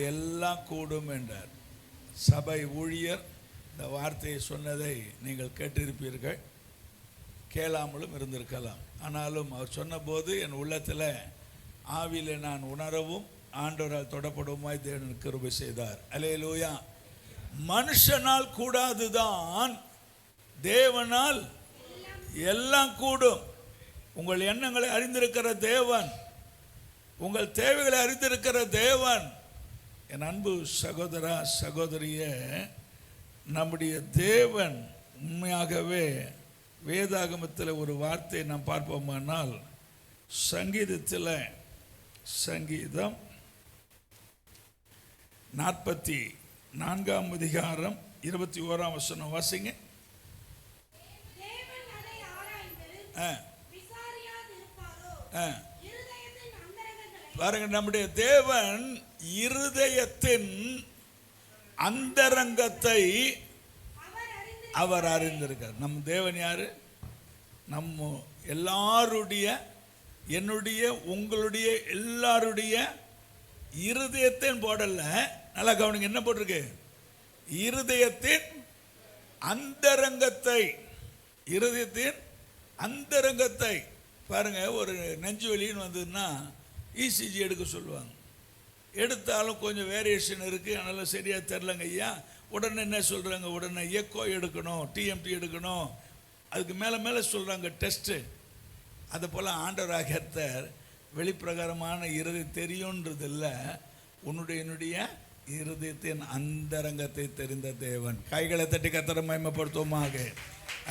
எல்லாம் கூடும் என்றார். சபை ஊழியர் இந்த வார்த்தையை சொன்னதை நீங்கள் கேட்டிருப்பீர்கள், கேளாமலும் இருந்திருக்கலாம். ஆனாலும் அவர் சொன்னபோது என் உள்ளத்தில் ஆவியிலே நான் உணரவும் ஆண்டவரால் தொடப்படுமாய் தேவன் கிருபை செய்தார். அல்லேலூயா. மனுஷனால் கூடாதுதான், தேவனால் எல்லாம் கூடும். உங்கள் எண்ணங்களை அறிந்திருக்கிற தேவன், உங்கள் தேவைகளை அறிந்திருக்கிற தேவன். என் அன்பு சகோதரா சகோதரிய, நம்முடைய தேவன் உண்மையாகவே வேதாகமத்தில் ஒரு வார்த்தை நாம் பார்ப்போமானால், சங்கீதத்தில் சங்கீதம் 44ஆம் அதிகாரம் 21ஆம் வசனம் வாசிங்க. பாருங்க, நம்முடைய தேவன் இருதயத்தின் அந்தரங்கத்தை அவர் அறிந்திருக்கார். நம் தேவன் யாரு? நம்ம எல்லாருடைய, என்னுடைய, உங்களுடைய எல்லாருடைய இருதயத்தின் போடல, நல்லா கவனிங்க, என்ன போட்டிருக்கு? இருதயத்தின் அந்தரங்கத்தை. இருதயத்தின் அந்தரங்கத்தை பாருங்க. ஒரு நெஞ்சு வலின்னு வந்ததுன்னா இசிஜி எடுக்க சொல்லுவாங்க. எடுத்தாலும் கொஞ்சம் வேரியேஷன் இருக்குது, அதனால் சரியாக தெரிலங்க ஐயா. உடனே என்ன சொல்கிறாங்க? உடனே எக்கோ எடுக்கணும், டிஎம்டி எடுக்கணும், அதுக்கு மேலே மேலே சொல்கிறாங்க டெஸ்ட்டு. அது போல் ஆண்டவராகிய கர்த்தர் வெளிப்பிரகாரமான இருதயம் தெரியுன்றது இல்லை, என்னுடைய இருதயத்தின் அந்தரங்கத்தை தெரிந்த தேவன். கைகளை தட்டி கர்த்தரை மகிமைப்படுத்துவோமாக.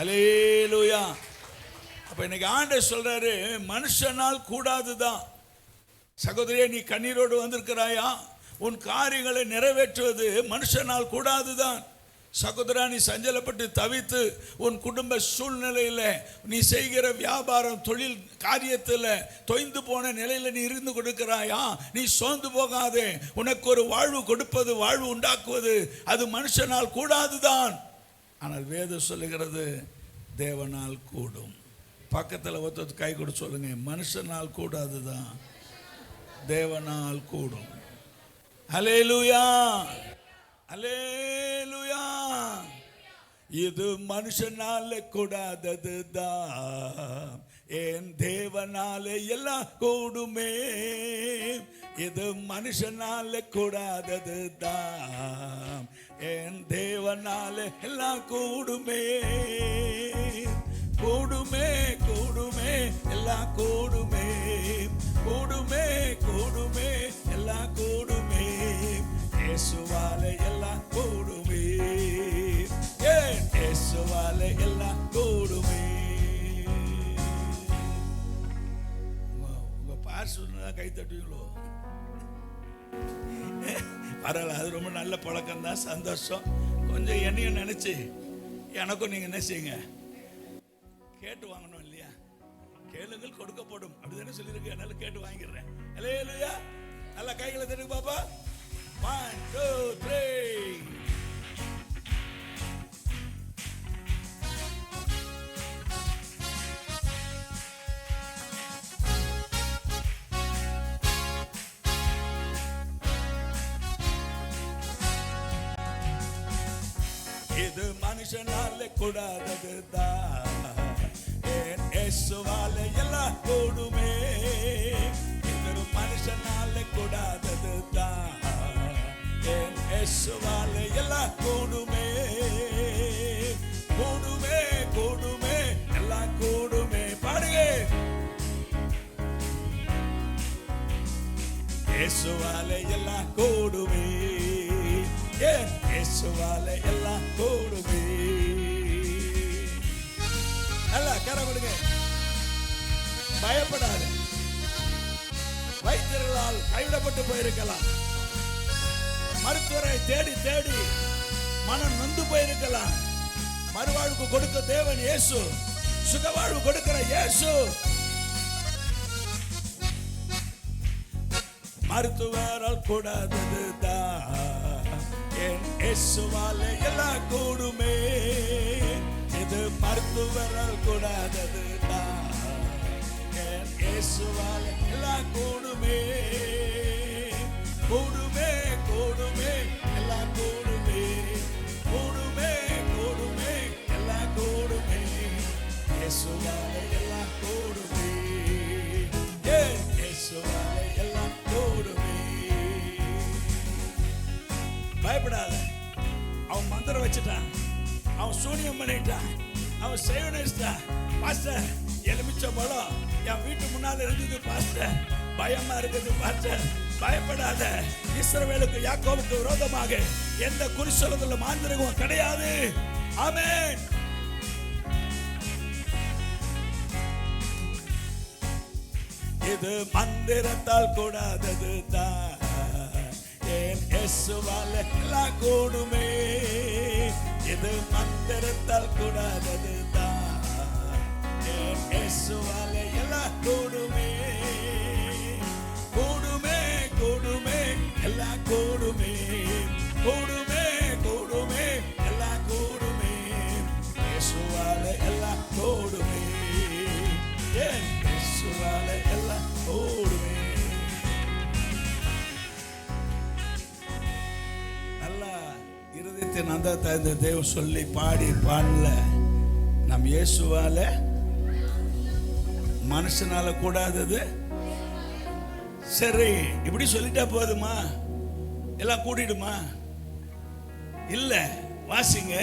அல்லேலூயா. அப்போ இன்னைக்கு ஆண்டவர் சொல்கிறாரு, மனுஷனால் கூடாதுதான். சகோதரியே, நீ கண்ணீரோடு வந்திருக்கிறாயா? உன் காரியங்களை நிறைவேற்றுவது மனுஷனால் கூடாதுதான். சகோதரா, நீ சஞ்சலப்பட்டு தவித்து உன் குடும்ப சூழ்நிலையில், நீ செய்கிற வியாபாரம் தொழில் காரியத்தில் தொய்ந்து போன நிலையில் நீ இருந்து கொடுக்கிறாயா? நீ சோர்ந்து போகாதே. உனக்கு ஒரு வாழ்வு கொடுப்பது, வாழ்வு உண்டாக்குவது அது மனுஷனால் கூடாதுதான். ஆனால் வேதம் சொல்லுகிறது தேவனால் கூடும். பக்கத்தில் ஒருத்தர் கை கொடு சொல்லுங்க, மனுஷனால் கூடாதுதான், தேவனால் கூடும். அல்லேலூயா, அல்லேலூயா. இது மனுஷனால கூடாதது தான், என் தேவனால எல்லாம் கூடுமே. இது மனுஷனால கூடாதது தான், என் தேவனால எல்லாம் கூடுமே. கூடுமே, கூடுமே, எல்லாம் கூடுமே. கூடுமே, கூடுமே, எல்லாம் கூடுமே. இயேசுவால எல்லாம் கூடுமே. இயேசுவால எல்லாம் கூடுமே. உங்க பார் சொன்னா கை தட்டுவீங்களோ? பரவாயில்ல, அது ரொம்ப நல்ல பழக்கம் தான், சந்தோஷம். கொஞ்சம் என்னையும் நினைச்சு எனக்கும் நீங்க என்ன செய்யுங்க, கேட்டு வாங்கணும் இல்லையா? கேளுங்கள் கொடுக்கப்படும், அப்படிதானே சொல்லியிருக்கு. அதனால கேட்டு வாங்கிடுறேன். அல்லேலூயா. நல்லா கைகளை தட்டுங்க பாப்பா. 1 2 3. இது மனுஷனால கூடாதது தான், என் இயேசுவால எல்லாம் கூடுமே. இது மனுஷனால கூடாதது தான், என் இயேசுவால எல்லாம் கூடுமே. கூடுமே, கூடுமே, எல்லாம் கூடுமே. பாடுங்க. இயேசுவால எல்லாம் கூடுமே. இயேசுவால எல்லாம் கூடுமே. நல்லா கரை கொடுங்க. பயப்படாது. வைத்தியர்களால் கைவிடப்பட்டு போயிருக்கலாம், மருத்துவரை தேடி தேடி மனம் நொந்து போயிருக்கலாம். மறுவாழ்வு கொடுக்க தேவன் இயேசு, சுகவாழ்வு கொடுக்கிற இயேசு. மருத்துவரால் கூடாதது தான், என் இயேசுவால எல்லாம் கூடுமே. இது மருத்துவரால் கூடாதது தான், என் இயேசுவால எல்லாம் கூடுமே. கூடுமே, கூடுமே, எல்லாம் கூடுமே. கூடுமே, கூடுமே, எல்லாம் கூடுமே. இயேசுவால எல்லாம் கூடுமே. இயேசுவால எல்லாம் கூடுமே. பயப்படாத. அவன் மந்திரம் வச்சுட்டான், அவன் சூனியம் பண்ணிட்டான், அவன் செய்வனிட்டான். பாஸ்டர், எலுமிச்சை பழம் என் வீட்டு முன்னால இருந்தது பாஸ்டர், பயமா இருக்குது பாஸ்டர். பயப்படாத. இஸ்ரவேலுக்கு யாக்கோபுக்கு விரோதமாக எந்த குறிச்சொல்லுதல மாந்திரமும் கிடையாது. ஆமென். இது மந்திரத்தால் கூடாதது தான், என் இயேசுவால எல்லாம் கூடுமே. இது மந்திரத்தால் கூடாதது தான், என் இயேசுவால எல்லாம் கூடுமே. கூடுமே, ஏன் இயேசுவால எல்லாம் கூடுமே. நல்லா இருதயத்தின் அந்தத்தை இந்த தேவன் சொல்லி பாடி பாடல. நம் இயேசுவால, மனுஷனால கூடாதது. சரி, இப்படி சொல்லிட்டா போதுமா? எல்லாம் கூடிடுமா? இல்ல. வாசிங்க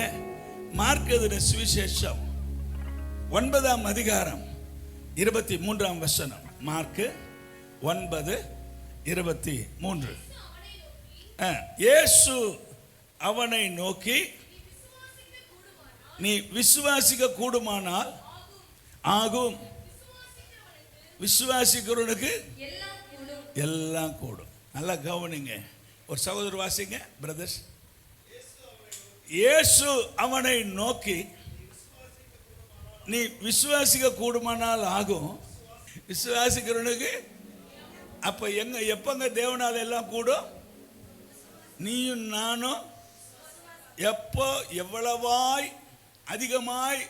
மார்க் எழுதின சுவிசேஷம் 9ஆம் அதிகாரம் 23ஆம் வசனம். மார்க் 9:23. இயேசு அவனை நோக்கி, நீ விசுவாசிக்க கூடுமானால் ஆகும். விசுவாசிக்கிறவனுக்கு எல்லாம் கூடும். நல்லா கவனிங்க. ஒரு சகோதரர் வாசிங்க பிரதர்ஸ். இயேசு அவனை நோக்கி, நீ விசுவாசிக்க கூடுமானால் ஆகும். விசுவாசிக்கிறவனுக்கு. அப்ப எப்பங்க தேவனால் எல்லாம் கூடும்? நீயும் நானும் எப்போ எவ்வளவாய் அதிகமாய்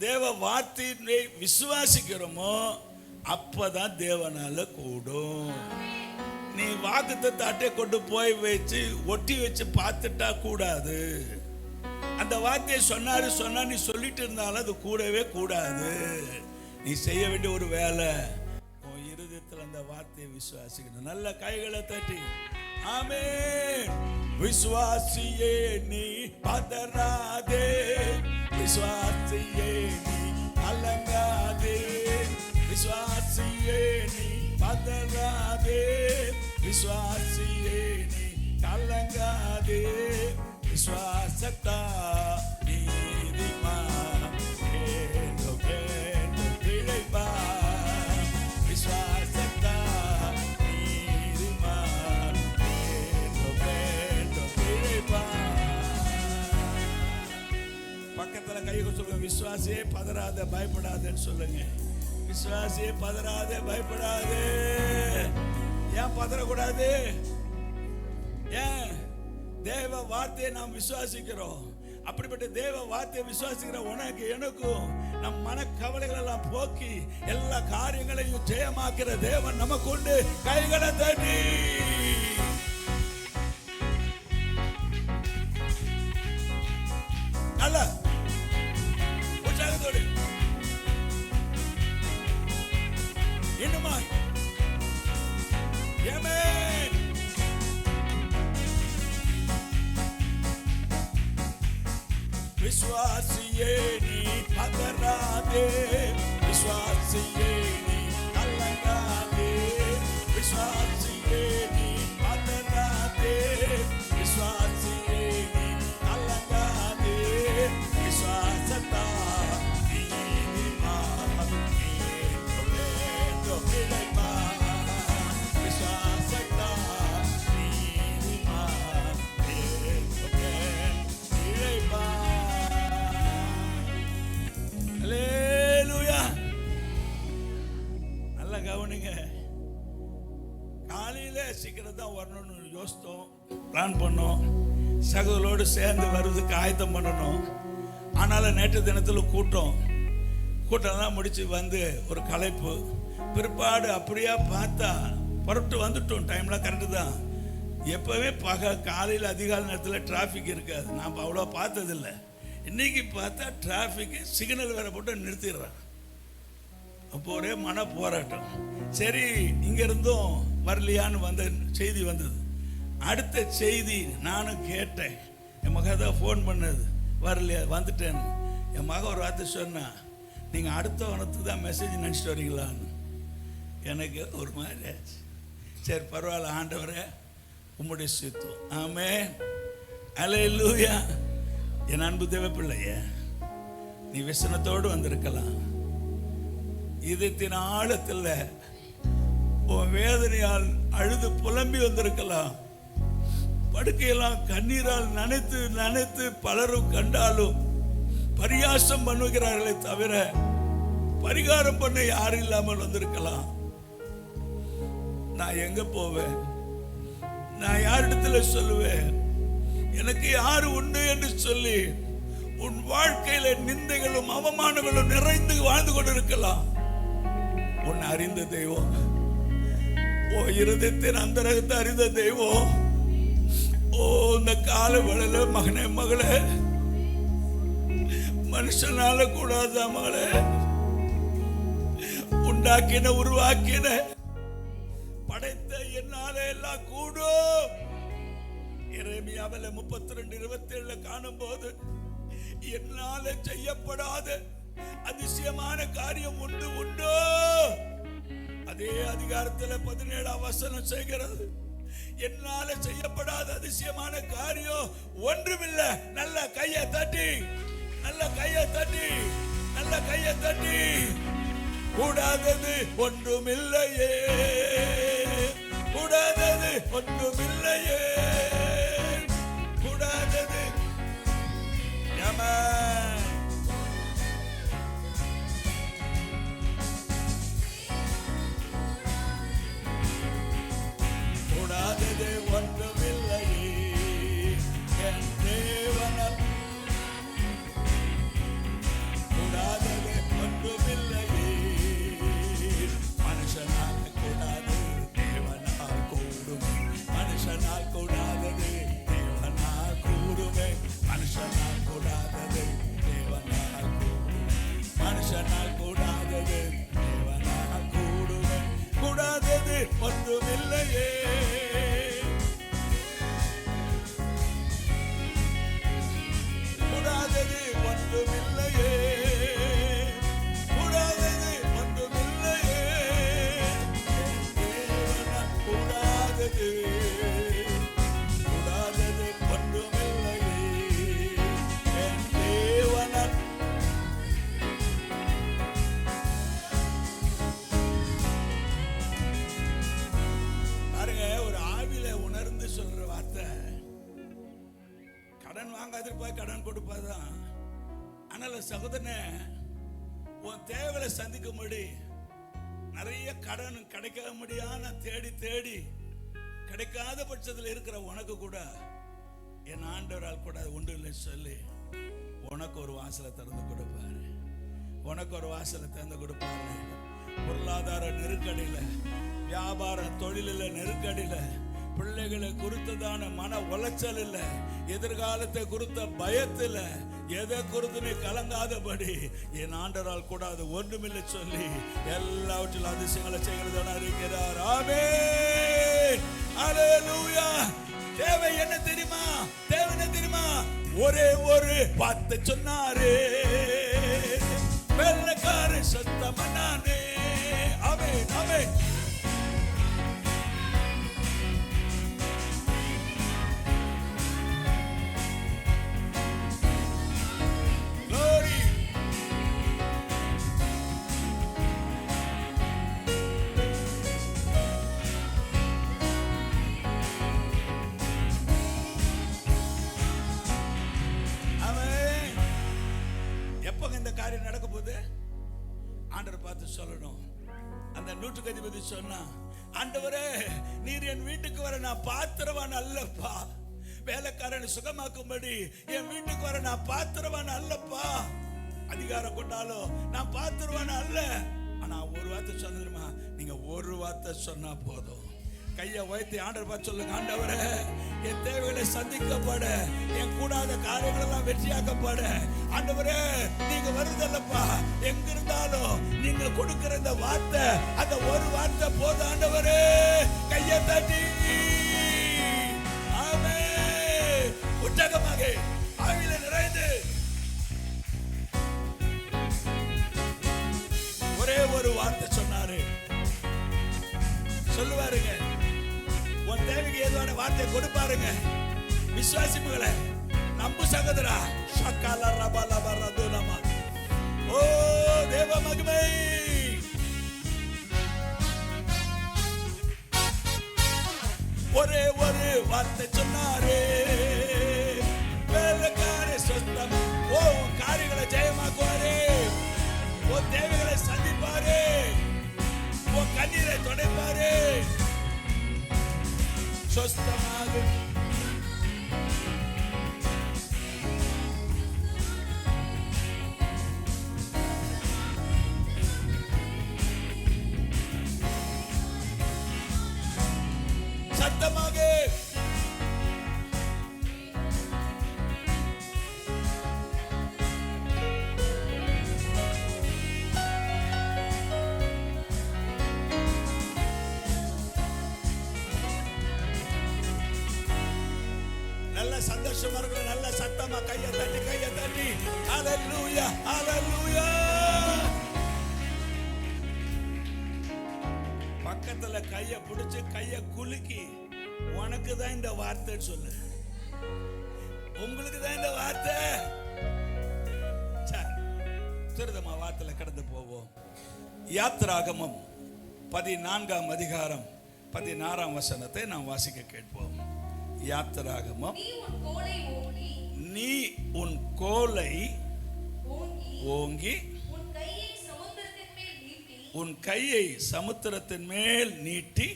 தேவ வார்த்தையை விசுவாசிக்கிறோமோ அப்பதான் தேவனால கூடும். நீ வாக்குத்தத்தத்தை அட்டை கொண்டு போய் வச்சு ஒட்டி வச்சு பார்த்துட்டா கூடாது. அந்த வார்த்தையை சொன்னா நீ சொல்லிட்டு இருந்தாலும் அது கூடவே கூடாது. நீ செய்ய வேண்டிய ஒரு வேலை, உன் இருதயத்தில் அந்த வார்த்தையை விசுவாசிக்கணும். நல்ல கைகளை தட்டி ஆமென். விசுவாசியே நீ பதறாதே, விசுவாசியே நீ கலங்காதே, விசுவாசியே நீ பதறாதே, விசுவாசியே நீ கலங்காதே. விசுவாசத்தா நீதிமான் வேண்டும் வேண்டும் பிழைப்பான். விசுவாசத்தா நீதிமான் வேண்டும் வேண்டும் பிழைப்பான். பக்கத்துல கையை சொல்லுங்க. விசுவாசியே பதறாத, பயப்படாதன்னு சொல்லுங்க. விசுவாசியே பதறாத, பயப்படாது. ஏன் பதறக்கூடாது? ஏன்? தேவ வார்த்தையை நாம் விசுவாசிக்கிறோம். அப்படிப்பட்ட தேவ வார்த்தையை விசுவாசிக்கிற உனக்கு எனக்கும் நம் மன கவலைகள் எல்லாம் போக்கி எல்லா காரியங்களையும் ஜெயமாக்கிற தேவன் நமக்கு உண்டு. கைகளை தட்டி நல்ல உற்சாகத்தோடு இன்னுமா ஆமென். விசுவாசியே நீ பதறாதே, விசுவாசியே நீ கலங்காதே, விசுவாசியே நீ பதறாதே, விசுவாசியே நீ கலங்காதே. விசுவாசத்தா நீதிமான் வேண்டும் பிழைப்பான். விசுவாசத்தா நீதிமான் வேண்டும் பிழைப்பான். அல்லேலூயா. நல்லா கவனிங்க. காலையில சீக்கிரம் தான் வரணும்னு யோசித்தோம், பிளான் பண்ணோம். சகோதரோடு சேர்ந்து வருவதுக்கு ஆயத்தம் பண்ணணும். ஆனாலும் நேற்று தினத்தில் கூட்டம்லாம் முடிச்சு வந்து ஒரு களைப்பு. பிற்பாடு அப்படியா பார்த்தா புறப்பட்டு வந்துட்டோம். டைம்லாம் கரெக்டு தான். எப்போவே காலையில் அதிகாலை நேரத்தில் டிராஃபிக் இருக்காது. நாம் அவ்வளோ பார்த்ததில்லை. இன்னைக்கு பார்த்தா டிராஃபிக்கு சிக்னல் வேற போட்டு நிறுத்திடுறான். அப்போ ஒரே மன போராட்டம். சரி, இங்கிருந்தும் வரலையான்னு வந்த செய்தி வந்தது. அடுத்த செய்தி நானும் கேட்டேன். என் மக தான் ஃபோன் பண்ணது, வரலையா, வந்துட்டேன்னு. என் மக ஒரு வார்த்தை சொன்னா, நீங்கள் அடுத்த வாரத்துக்கு தான் மெசேஜ் நினச்சிட்டு வரீங்களான்னு. எனக்கு ஒரு மாதிரி ஆச்சு. சரி பரவாயில்ல ஆண்டவரே, உம்முடைய சித்தம். ஆமென். அல்லேலூயா. என் அன்பு தேவ பிள்ளையே, நீ விசனத்தோடு வந்திருக்கலாம். இதயத்தின் ஆழத்தில் உன் வேதனையால் அழுது புலம்பி வந்திருக்கலாம். படுக்கையெல்லாம் கண்ணீரால் நனைத்து நனைத்து பலரும் கண்டாலும் பரியாசம் பண்ணுகிறார்களே தவிர பரிகாரம் பண்ண யாரும் இல்லாமல் வந்திருக்கலாம். நான் எங்க போவேன்? நான் யாரிடத்துல சொல்லுவேன்? எனக்கு யாரு உண்டு என்று சொல்லி உன் வாழ்க்கையில நிந்தைகளும் அவமானங்களும் நிறைந்து வாழ்ந்து கொண்டிருக்கலாம். உன்னை அறிந்த தெய்வம், ஓ இருதயத்தின் அந்தரகத்தை அறிந்த தெய்வம். ஓ இந்த கால வேளையில மகனே மகளே, மனுஷனால கூடாத மகளே, உண்டாக்கின உருவாக்கின படைத்த என்னால எல்லாம் கூடும். எரேமியாவில 32:27 காணும் போது என்னால செய்யப்படாத அதிசயமான காரியம் உண்டோ? அதே அதிகாரத்தில் 17ஆம் வசனம் செய்கிறது, என்னால செய்யப்படாத அதிசயமான காரியம் ஒன்றுமில்லை. நல்ல கையை தட்டி, நல்ல கையை தட்டி, நல்ல கையை தட்டி. கூடாதது ஒன்றுமில்லையே, கூடாதது ஒன்றுமில்லையே, கூடாதது. ஆமென். கூடாதது ஒன்றுமில்லையே என் தேவனால், கூடாதது ஒன்றுமில்லையே. மனுஷனால் கூடாது தேவனால் கூடுமே, மனுஷனால் கூடாதது தேவனால் கூடுமே, மனுஷனால் கூடாதது தேவனால் கூடுமே, மனுஷனால் கூடாதது தேவனால் கூடுமே. கூடாதது ஒன்றுமில்லையே, கூடாதது ஒன்றுமில்லையே, கூடாதது ஒன்றுமில்லையே. தேவனால் கூடாதது, கூடாதது ஒன்றுமில்லையே என் தேவனால். பாருங்க, ஒரு ஆவில உணர்ந்து சொல்ற வார்த்தை, கடன் வாங்காதிருப்பா கடன் கொடுப்பாதான். அதனால சகோதரனே, உன் தேவையை சந்திக்கும்படி நிறைய கடன் கிடைக்க முடியாம தேடி தேடி கிடைக்காத பட்சத்தில் இருக்கிற உனக்கு கூட என் ஆண்டவரால் கூட உண்டு இல்லை சொல்லி உனக்கு ஒரு வாசலை திறந்து கொடுப்பாரு, உனக்கு ஒரு வாசலை திறந்து கொடுப்பாரு. பொருளாதார நெருக்கடியில, வியாபார தொழிலில் நெருக்கடியில, பிள்ளைகளை குறித்ததான மன உளைச்சல் இல்ல, எதிர்காலத்தை குறித்த பயத்தில் எதை குறித்து நீ கலங்காதபடி என் ஆண்டவரால் கூட அது ஒன்றுமில்லை சொல்லி எல்லாவற்றிலும் அதிசயங்களை செய்கிறதா இருக்கிறார். ஆமென், அல்லேலூயா. தேவை என்ன தெரியுமா? தேவை என்ன தெரியுமா? ஒரே ஒரு வார்த்தை சொன்னாரே, வெள்ளக்கார சத்தமனானே. ஆமென், ஆமென். Glory. ஆமென். எப்ப இந்த காரியம் நடக்க போகுது? ஆண்டவர் பார்த்து சொல்லணும். அந்த நூற்றுக்கு அதிபதி சொன்னா, ஆண்டவரே நீர் என் வீட்டுக்கு வர நான் பாத்திரவான் அல்லப்பா, வேலைக்காரனை சுகமாக்கும்படி என் வீட்டுக்கு வர நான் பாத்திரவான் அல்லப்பா. அதிகாரம் கொண்டாலும் நான் பாத்திரவான் அல்ல. ஆனா ஒரு வார்த்தை சொல்லுமா, நீங்க ஒரு வார்த்தை சொன்னா போதும். கையை உயர்த்தி ஆண்டவர் பார்த்து சொல்லுங்க, ஆண்டவரே என் தேவைகளை சந்திக்கப்பட, என் கூடாத காரியங்கள் எல்லாம் வெற்றியாக்கப்பட, ஆண்டவரே நீங்க வருதல்லப்பா, எங்க இருந்தாலும் நீங்க கொடுக்கிற இந்த வார்த்தை, அந்த ஒரு வார்த்தை போதும் ஆண்டவரே. கையை தட்டி ஆமென். உற்சாகமாக ஆவியில நிறைந்து ஒரே ஒரு வார்த்தை சொன்னாரு, சொல்லுவாருங்க. உன் தேவைக்கு ஏதுவான வார்த்தையை கொடுப்பாருங்க. விசுவாசிப்புகளை நம்பு சகோதரா. சக்கால ரபல வரதுனமா. ஓ தேவ மகிமை. ஒரே ஒரு வார்த்தை சொன்னாரே, வேலைக்கார சொந்தம். ஓ காரியங்களை ஜெயமாக்குவாரே, உன் தேவைகளை சந்திப்பாரே, உன் கண்ணீரை துடைப்பாரே. சொஸ்தமாக சந்தோஷமா இருக்கிற நல்ல சத்தமா கையை தட்டி ஹல்லேலூயா ஹல்லேலூயா. பக்கத்துல கையை பிடிச்சு கையை குலுக்கி உனக்கு தான் இந்த வார்த்தை சொல்லு, உங்களுக்கு தான் இந்த வார்த்தை. சரி, திருதமா வார்த்தையில கடந்து போவோம். யாத்திராகமம் 14ஆம் அதிகாரம் 16ஆம் வசனத்தை நாம் வாசிக்க கேட்போம். யாத்திராகமம், நீ உன் கோலை ஓங்கி உன் கையை சமுத்திரத்தின் மேல் நீட்டி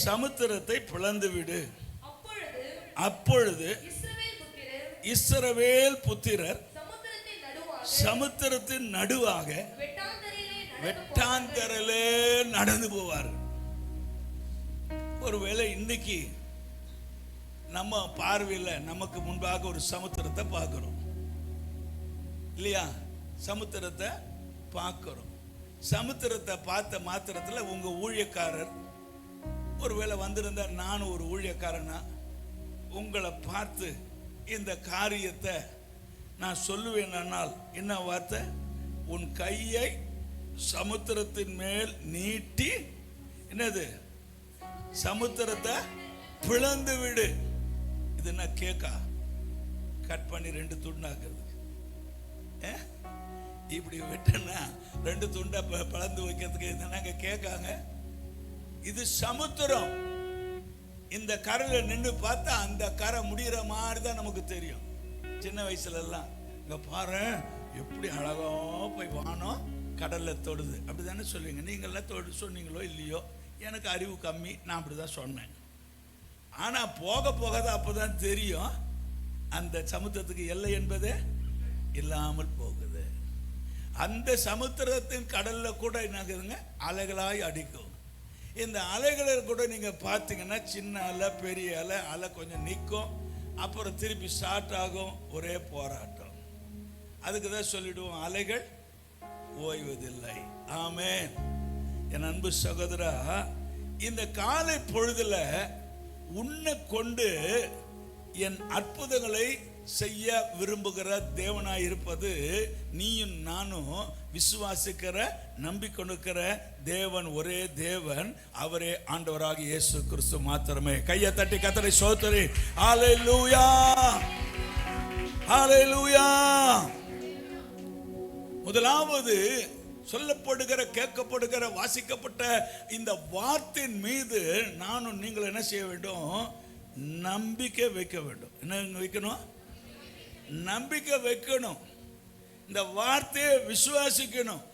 சமுத்திரத்தை பிளந்து விடு. அப்பொழுது இஸ்ரவேல் புத்திரர் சமுத்திரத்தின் நடுவாக வெட்டாந்தரையிலே நடந்து போவார். ஒருவேளை இன்னைக்கு நம்ம பார்வையில் நமக்கு முன்பாக ஒரு சமுத்திரத்தை பார்க்கிறோம் இல்லையா? சமுத்திரத்தை பார்க்கிறோம். சமுத்திரத்தை பார்த்த மாத்திரத்தில் உங்க ஊழியக்காரர் ஒருவேளை வந்திருந்தா, நானும் ஒரு ஊழியக்காரனா உங்களை பார்த்து இந்த காரியத்தை நான் சொல்லுவேனால் என்ன வார்த்தை? உன் கையை சமுத்திரத்தின் மேல் நீட்டி என்னது? சமுத்திரத்தை பிளந்து விடு. இது என்ன கேக்கா? கட் பண்ணி 2 துண்டாக்குறது. இப்படி விட்டனா 2 துண்டா பிளந்து வைக்கிறதுக்கு என்னங்க கேட்காங்க? இது சமுத்திரம். இந்த கரையில் நின்று பார்த்தா அந்த கரை முடிகிற மாதிரி தான் நமக்கு தெரியும். சின்ன வயசுல எல்லாம் இங்க பாரு எப்படி அழகா போய் வானம் கடல்ல தொடுது அப்படிதானே சொல்லுவீங்க. நீங்களாம் சொன்னீங்களோ இல்லையோ, எனக்கு அறிவு கம்மி, நான் அப்படிதான் சொன்னேன். ஆனா போக போக தான் அப்பதான் தெரியும் அந்த சமுத்திரத்துக்கு எல்லை என்பதே இல்லாமல் போகுது. அந்த சமுத்திரத்தின் கடல்ல கூட என்ன அலைகளாய் அடிக்கும். இந்த அலைகளை கூட நீங்க பார்த்தீங்கன்னா சின்ன அலை பெரிய அலை, அலை கொஞ்சம் நிற்கும், அப்புறம் திருப்பி ஸ்டார்ட் ஆகும், ஒரே போராட்டம். அதுக்கு தான் சொல்லிடுவோம் அலைகள் ஓய்வதில்லை. ஆமென். என் அன்பு சகோதரா, இந்த காலை பொழுதுல உன்னை கொண்டு என் அற்புதங்களை செய்ய விரும்புகிற தேவனாய் இருப்பது நீயும் நானும் விசுவாசிக்கிற நம்பிக்கொண்டிருக்கிற தேவன் ஒரே தேவன், அவரே ஆண்டவராக இயேசு கிறிஸ்து மாத்திரமே. கையை தட்டி கர்த்தரை ஸ்தோத்திரி. ஹல்லேலூயா ஹல்லேலூயா. முதலாவது சொல்லப்படுகிற கேட்கப்படுகிற வாசிக்கப்பட்ட இந்த வார்த்தையின் மீது நானும் நீங்கள் என்ன செய்ய வேண்டும்? நம்பிக்கை வைக்க வேண்டும். என்ன வைக்கணும்? நம்பிக்கை வைக்கணும். இந்த வார்த்தையை விசுவாசிக்கணும்.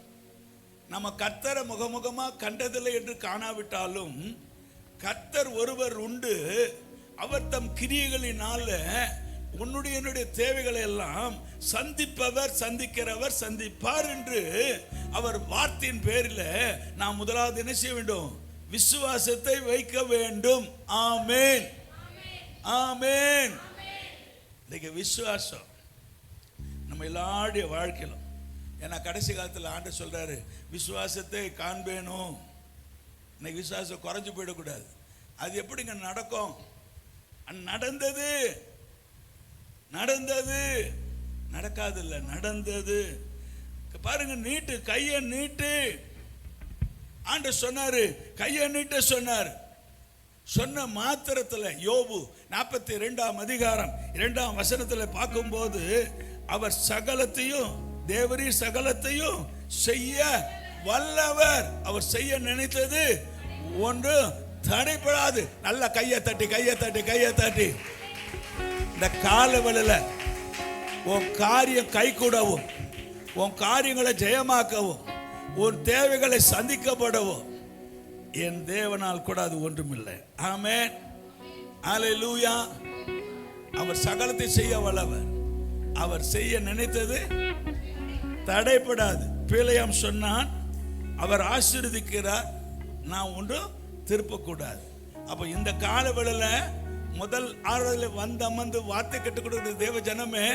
நம்ம கர்த்தரை முகமுகமா கண்டதில்லை என்று காணாவிட்டாலும் கர்த்தர் ஒருவர் உண்டு, அவர் தம் கிரியைகளினால உன்னுடைய என்னுடைய தேவைகளை எல்லாம் சந்திப்பவர் சந்திக்கிறவர் சந்திப்பார் என்று அவர் வார்த்தையின் பேரில் நாம் முதலாவது என்ன செய்ய வேண்டும்? விசுவாசத்தை வைக்க வேண்டும். ஆமென் ஆமென். இன்னைக்கு விசுவாசம் நம்ம எல்லாருடைய வாழ்க்கையிலும், ஏன்னா கடைசி காலத்தில் ஆண்டவர் சொல்றாரு விசுவாசத்தை காண்பேனும். இன்னைக்கு விசுவாசம் குறைஞ்சு போயிடக்கூடாது. அது எப்படிங்க நடக்கும்? நடந்தது நடந்தது நடக்காது இல்ல, நடந்தது. பாருங்க, நீட்டு கையை நீட்டு. ஆண்டவர் சொன்னாரு கையை நீட்ட சொன்னார். சொன்ன மாத்திரத்தில் யோபு 42ஆம் அதிகாரம் 2ஆம் வசனத்தில் பார்க்கும்போது அவர் சகலத்தையும் தேவரீ சகலத்தையும் செய்ய வல்லவர். அவர் செய்ய நினைத்தது ஒன்று தடைப்படாது. நல்ல கையை தட்டி கையை தட்டி கையை தட்டி. இந்த காலவெளியில உன் காரியம் கை கூடவும், உன் காரியங்களை ஜெயமாக்கவும், உன் தேவைகளை சந்திக்கப்படவும் என் தேவனால் கூட அது ஒன்றுமில்லை. ஆமென் ஹல்லேலூயா. அவர் சகலத்தை செய்ய வல்லவர். அவர் செய்ய நினைத்தது தடைப்படாது. பிழையாம் சொன்னான், அவர் ஆசீர்வதிக்கிறார், நான் ஒன்றும் திருப்பக்கூடாது. அப்போ இந்த காலவெளியில முதல் ஆறுதல் வந்து அமர்ந்து வார்த்தை கற்றுக் கொடுக்கிற தேவ ஜனமே,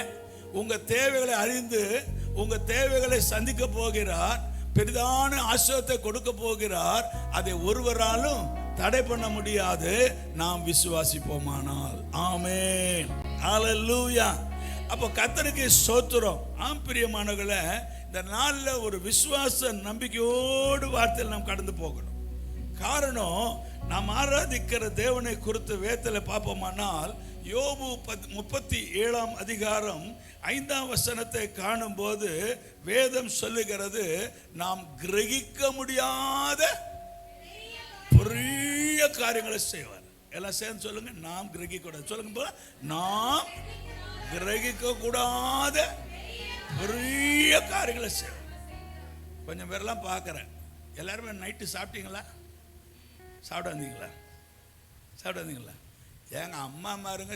உங்க தேவைகளை அறிந்து உங்க தேவைகளை சந்திக்க போகிறார். பெரிதான ஆசீர்வாதத்தை கொடுக்க போகிறார். அதை ஒருவராலும் தடை பண்ண முடியாது, நாம் விசுவாசிப்போமானால். ஆமென், ஹல்லேலூயா. அப்போ கர்த்தருக்கு ஸ்தோத்திரம். ஆம் பிரியமானவர்களே, இந்த நாளில் ஒரு விசுவாச நம்பிக்கையோடு வார்த்தையில் நாம் கடந்து போகணும். காரணம், நாம் ஆராதிக்கிற தேவனை குறித்து வேதத்தில் பார்ப்போமானால் யோபு 37ஆம் அதிகாரம் 5ஆம் வசனத்தை காணும்போது வேதம் சொல்லுகிறது, நாம் கிரகிக்க முடியாத பெரிய காரியங்களை செய்வார். எல்லாம் சேர்ந்து சொல்லுங்க, நாம் கிரகிக்க கூடாது. சொல்லுங்க, நாம் கிரகிக்க கூடாத பெரிய காரியங்களை செய்வார். கொஞ்சம் பேரெல்லாம் பார்க்குறேன், எல்லாருமே நைட்டு சாப்பிட்டீங்களா? சாப்பிட்டு வந்தீங்களா? எங்க அம்மா மாருங்க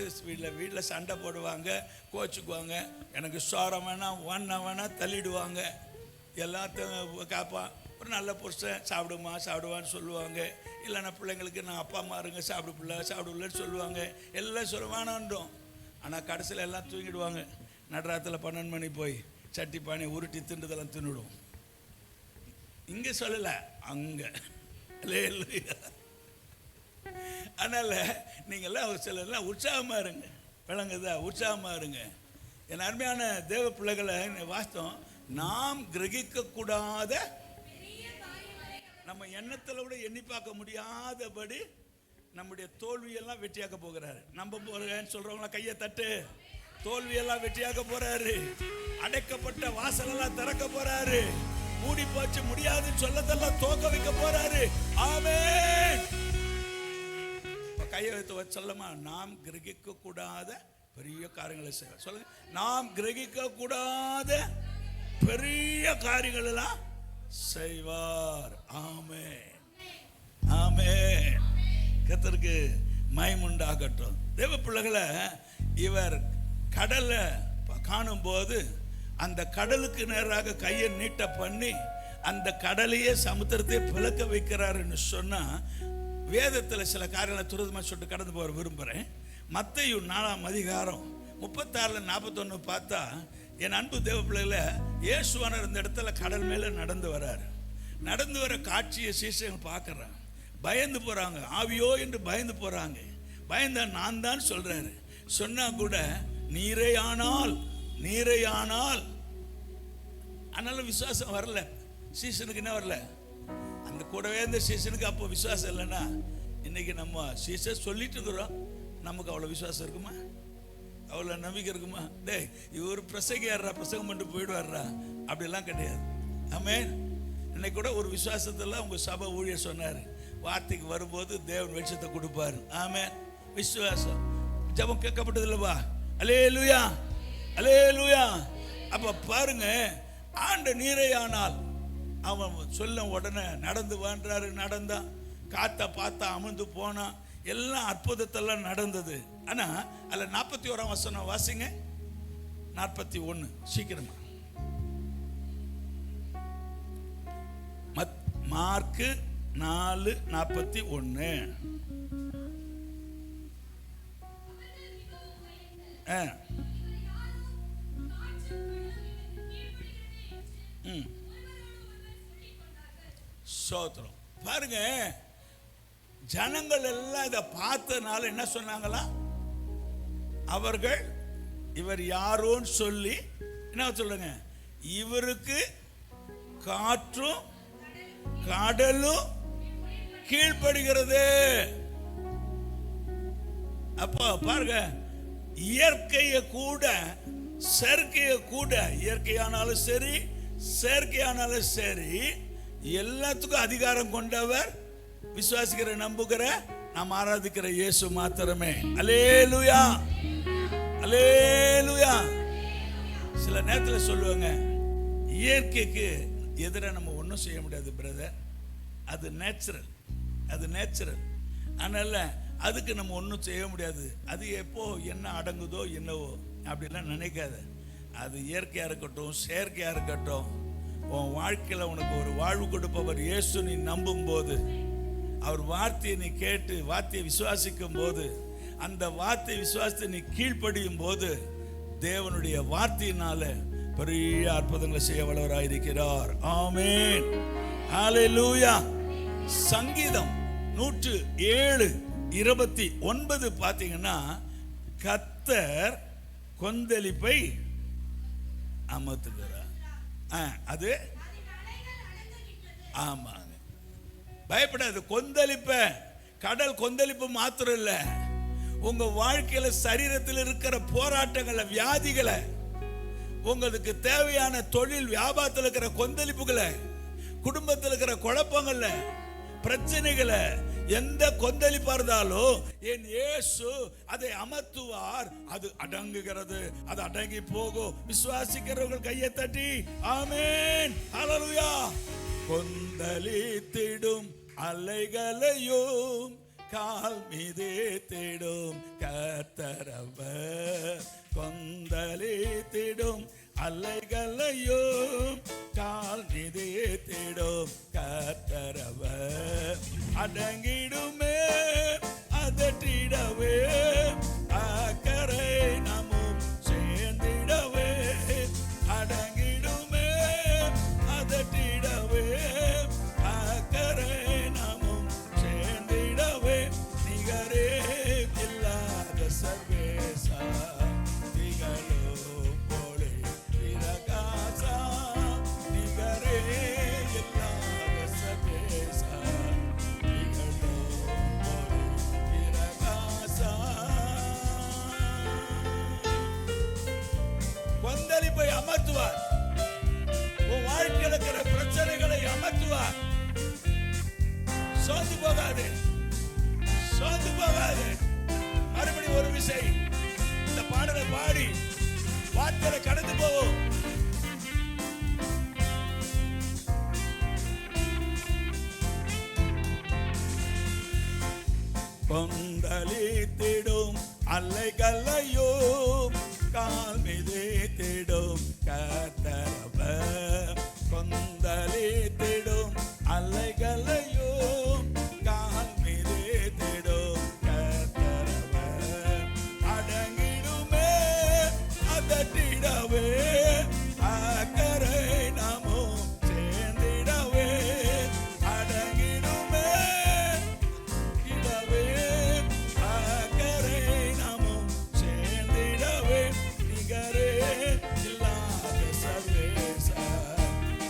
வீட்டில் சண்டை போடுவாங்க, கோச்சுக்குவாங்க. எனக்கு சோரம் வேணாம், ஒன்றை வேணாம் தள்ளிடுவாங்க. எல்லாத்தையும் காப்பான். ஒரு நல்ல புருஷன் சாப்பிடுவான்னு சொல்லுவாங்க. இல்லைன்னா பிள்ளைங்களுக்கு நான் அப்பா மாருங்க சாப்பிடலன்னு சொல்லுவாங்க. எல்லாம் சொல்லுவானோன்றோம். ஆனால் கடைசியில் எல்லாம் தூங்கிடுவாங்க. நடுராத்தில் 12 மணி போய் சட்டி பானை உருட்டி திண்டுதெல்லாம் தின்னுடுவோம். இங்கே சொல்லலை, அங்கே. அதனால் நீங்கள்லாம் சிலர்லாம் உற்சாகமாக இருங்க. விளங்குதா? உற்சாகமாக இருங்க. என் அருமையான தேவ பிள்ளைகளை வாஸ்தவம், நாம் கிரகிக்கக்கூடாத, நம்ம எண்ணத்தில் கூட எண்ணி பார்க்க முடியாதபடி நம்முடைய தோல்வியெல்லாம் வெற்றியாக்க போகிறாரு. நம்ப போறேன்னு சொல்றவங்களா கையை தட்டு. தோல்வியெல்லாம் வெற்றியாக்க போறாரு. அடைக்கப்பட்ட வாசலெல்லாம் திறக்க போறாரு. மூடி போச்சு முடியாதுன்னு சொல்லதெல்லாம் தோக்க வைக்க போறாரு. ஆமென். கையை வைத்து சொல்லமா, நாம் கிரகிக்க கூடாத பெரிய காரியங்களை செய்வார். சொல்லுங்க, நாம் கிரகிக்க கூடாத பெரிய காரியங்கள் எல்லாம் செய்வார். ஆமென், ஆமென். கர்த்தருக்கு மகிமையுண்டாகட்டும். தேவ பிள்ளைகளை, இவர் கடலை காணும் போது அந்த கடலுக்கு நேராக கையை நீட்ட பண்ணி அந்த கடலையே சமுத்திரத்தை பிளக்க வைக்கிறாருன்னு சொன்னா, வேதத்தில் சில காரியங்களை துரிதமாக சொல்லிட்டு கடந்து போக விரும்புகிறேன். மத்தேயு 4ஆம் அதிகாரம் 36-41 பார்த்தா, என் அன்பு தேவ பிள்ளைகளை, இயேசுவானவர் இந்த இடத்துல கடல் மேலே நடந்து வர காட்சியை சீசர்கள் பார்க்குறாங்க. பயந்து போகிறாங்க. ஆவியோ என்று பயந்து போகிறாங்க. பயந்தா நான் தான் சொல்கிறாரு. சொன்னால் கூட நீரே ஆனால் ஆனாலும் விசுவாசம் வரல. சீசனுக்கு என்ன வரல? அந்த கூடவே இந்த சீசனுக்கு அப்போ விசுவாசம் இல்லைன்னா, இன்னைக்கு நம்ம சீசன் சொல்லிட்டு இருக்கிறோம், நமக்கு அவ்வளோ விசுவாசம் இருக்குமா? அவ்வளோ நம்பிக்கை இருக்குமா? டேய், இவர் பிரசங்கியாடுறா, பிரசங்கம் பண்ணிட்டு போயிடுவார்றா, அப்படிலாம் கிடையாது. ஆமென். இன்னைக்கு கூட ஒரு விசுவாசத்தில் உங்கள் சபை ஊழியர் சொன்னார், வார்த்தைக்கு வரும்போது தேவன் வெளிச்சத்தை கொடுப்பார். ஆமென். விசுவாசம். ஜெபம் கேட்கப்பட்டது இல்லைவா? அல்லேலூயா, அல்லேலூயா. அப்போ பாருங்க, ஆண்ட நீரே ஆனால் அவன் சொல்ல உடனே நடந்து வான்றாரு. நடந்தான். காத்த பார்த்தா அமர்ந்து போனான். எல்லாம் அற்புதத்தெல்லாம் நடந்தது. ஆனா அதில் 41ஆம் வசனம் வாசிங்க. 41 சீக்கிரமா. மார்க்கு 4:41. சோத்திரம். பாருங்க, ஜனங்கள் எல்லாம் இதை பார்த்தனால என்ன சொன்னாங்களா? அவர்கள் இவர் யாரோன்னு சொல்லி என்ன சொல்லுங்க, இவருக்கு காற்றும் கடலும் கீழ்ப்படுகிறது. அப்போ பாருங்க, இயற்கையை கூட செயற்கையை கூட, இயற்கையானாலும் சரி செயற்கையானாலும் சரி, எல்லாத்துக்கும் அதிகாரம் கொண்டவர் விசுவாசிக்கிற நம்புகிற நாம் ஆராதிக்கிற இயேசு மாத்திரமே. அல்லேலூயா, அல்லேலூயா. சில நேரத்தில் சொல்லுவாங்க, இயற்கைக்கு எதிராக நம்ம ஒன்றும் செய்ய முடியாது பிரதர், அது நேச்சுரல், அது நேச்சுரல். அதனால அதுக்கு நம்ம ஒன்றும் செய்ய முடியாது, அது எப்போ என்ன அடங்குதோ என்னவோ அப்படிலாம் நினைக்காத. அது இயற்கையாக இருக்கட்டும் செயற்கையாக இருக்கட்டும், உன் வாழ்க்கையில் உனக்கு ஒரு வாழ்வு கொடுப்பவர் இயேசு நீ நம்பும் போது, அவர் வார்த்தையை நீ கேட்டு வார்த்தையை விசுவாசிக்கும் போது, அந்த வார்த்தை விசுவாசத்தை நீ கீழ்ப்படியும் போது, தேவனுடைய வார்த்தையினால பெரிய அற்புதங்களை செய்ய வல்லவராயிருக்கிறார். ஆமென், ஹல்லேலூயா. சங்கீதம் 107:29 பார்த்தீங்கன்னா, கர்த்தர் கொந்தளிப்பை அமர்த்துகிறார். அது ஆமாங்க, பயப்படாது. கொந்தளிப்ப கடல் கொந்தளிப்பு மாத்திரம் இல்ல, உங்க வாழ்க்கையில சரீரத்தில் இருக்கிற போராட்டங்களை, வியாதிகளை, உங்களுக்கு தேவையான தொழில் வியாபாரத்தில் இருக்கிற கொந்தளிப்புகளை, குடும்பத்தில் இருக்கிற குழப்பங்கள்ல பிரச்சனைகளை, எந்த கொந்தளிப்பா இருந்தாலும் என் இயேசு அதை அமர்த்துவார். அது அடங்குகிறது, அது அடங்கி போகும். விசுவாசிக்கிறவர்கள் கையை தட்டி ஆமென், ஹல்லேலூயா. கொந்தளித்திடும் அலைகளையும் கால் மீதே தேடும் கர்த்தரவர். கொந்தளித்திடும் அலைகளையும் கால் மீதே தேடும் கர்த்தரவர். அடங்கிடுமே அதட்டிடவே, அக்கறை நாமும் சேர்ந்திடவே. அடங்கிடுமே அதட்டிடவே, அக்கறை நாமும் சேர்ந்திடவே. நிகரே இல்லாத சர்வேசா, திகழும் போலே பிரகாசா. நிகரே இல்லாத சர்வேசா, திகழும் போலே பிரகாசா. கொந்தளிப்பை அமர்த்துவார், உன் வாழ்க்கையில் இருக்கிற பிரச்சனைகளை அமர்த்துவார். சோர்ந்து போகாது, சோர்ந்து போகாது. மறுபடியும் ஒரு விசை இந்த பாடலை பாடி வார்த்தைகளை கடந்து போவோம். கொந்தளித்திடும் அலைகளையும் கால் மீது தேடும் கர்த்தரவர். கொந்தளித்திடும் அலைகளையும் கால் மீது தேடும் கர்த்தரவர். அடங்கிடுமே அதட்டிடவே, அக்கறை நாமும் சேர்ந்திடவே. அடங்கிடுமே இடவே, அக்கறை நாமும் சேர்ந்திடவே. நிகரே இல்லாத சர்வேசா,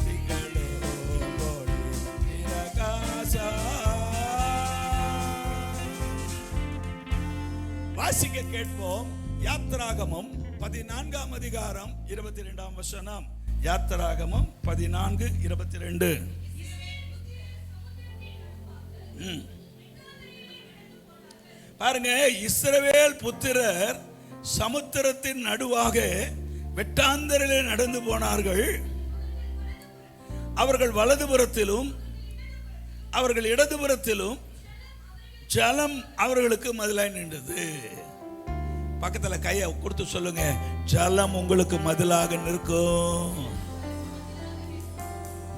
திகழும் போலே பிரகாசா. வாசிக்க கேட்போம். யாத்திராகமம் 14:22. யாத்திராகமம் 14:22. பாருங்க, இஸ்ரவேல் புத்திரர் சமுத்திரத்தின் நடுவாக வெட்டாந்தரிலே நடந்து போனார்கள். அவர்கள் வலதுபுறத்திலும் அவர்கள் இடதுபுறத்திலும் ஜலம் அவர்களுக்கு மதிலாய் நின்றது. பக்கத்துல கையை கொடுத்து சொல்லுங்க, ஜலம் உங்களுக்கு மதிலாக நிற்கும்.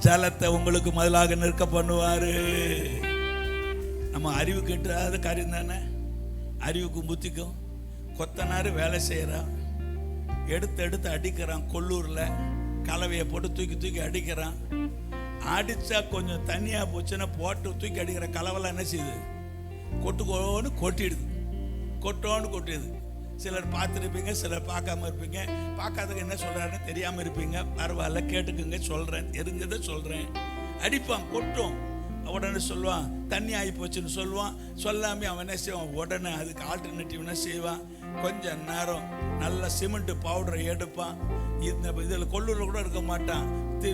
ஜலத்தை உங்களுக்கு மதிலாக நிற்க பண்ணுவாரு. நம்ம அறிவு கெட்டாத காரியம் தானே. அறிவுக்கும் புத்திக்கும் கொத்தனாரு வேலை செய்யறான், எடுத்து அடிக்கிறான். கொல்லூர்ல கலவையை போட்டு தூக்கி அடிக்கிறான். அடிச்சா கொஞ்சம் தண்ணியா போச்சுன்னா போட்டு தூக்கி அடிக்கிற கலவெல்லாம் என்ன செய்யுது? கொட்டுக்கோன்னு கொட்டிடுது. சிலர் பார்த்துருப்பீங்க, சிலர் பார்க்காம இருப்பீங்க. பார்க்காதவங்க என்ன சொல்றாருன்னு தெரியாம இருப்பீங்க. பரவாயில்ல, கேட்டுக்குங்க, சொல்றேன், தெரிஞ்சதை சொல்றேன். அடிப்பான், கொட்டும். உடனே சொல்லுவான் தண்ணி ஆகி போச்சுன்னு சொல்லுவான். சொல்லாமே அவன் என்ன செய்வான்? உடனே அதுக்கு ஆல்டர்னேட்டிவ் என்ன செய்வான்? கொஞ்ச நேரம் நல்ல சிமெண்ட் பவுடரை எடுப்பான். இந்த இதில் கொள்ளூரில் கூட எடுக்க மாட்டான்,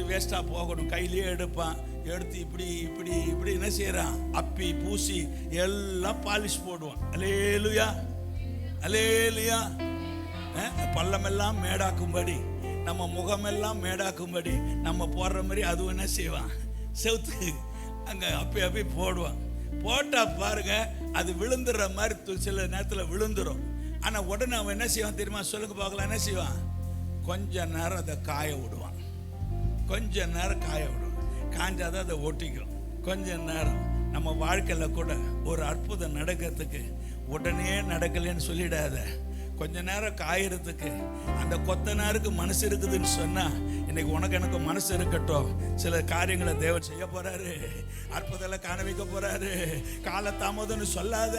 வேஸ்டா போகணும், கையிலேயே எடுப்பான். எடுத்து இப்படி என்ன செய்யறான்? அப்பி பூசி எல்லாம் பாலிஷ் போடுவான். அல்லேலூயா, அல்லேலூயா. பள்ளமெல்லாம் மேடாக்கும்படி, நம்ம முகமெல்லாம் மேடாக்கும்படி நம்ம போடுற மாதிரி அதுவும் என்ன செய்வான்? செவுத்து அங்கே அப்பி போடுவான். போட்டா பாருங்க, அது விழுந்துடுற மாதிரி சில நேரத்தில் விழுந்துடும். ஆனால் உடனே அவன் என்ன செய்வான் தெரியுமா? சொல்லுங்க பார்க்கலாம். என்ன செய்வான்? கொஞ்ச நேரம் அதை காய விடுவான். கொஞ்ச நேரம் காய விடுவான். காஞ்சாதான் அதை ஒட்டிக்கும். கொஞ்ச நேரம். நம்ம வாழ்க்கையில் கூட ஒரு அற்புதம் நடக்கிறதுக்கு உடனே நடக்கலைன்னு சொல்லிடாத. கொஞ்ச நேரம் காயறதுக்கு அந்த கொத்தனாருக்கு மனசு இருக்குதுன்னு சொன்னா, இன்னைக்கு உனக்கு எனக்கு மனசு இருக்கட்டும். சில காரியங்களை தேவன் செய்ய போறாரு, அற்புதங்களை காண வைக்க போறாரு. கால தாமதம்னு சொல்லாத,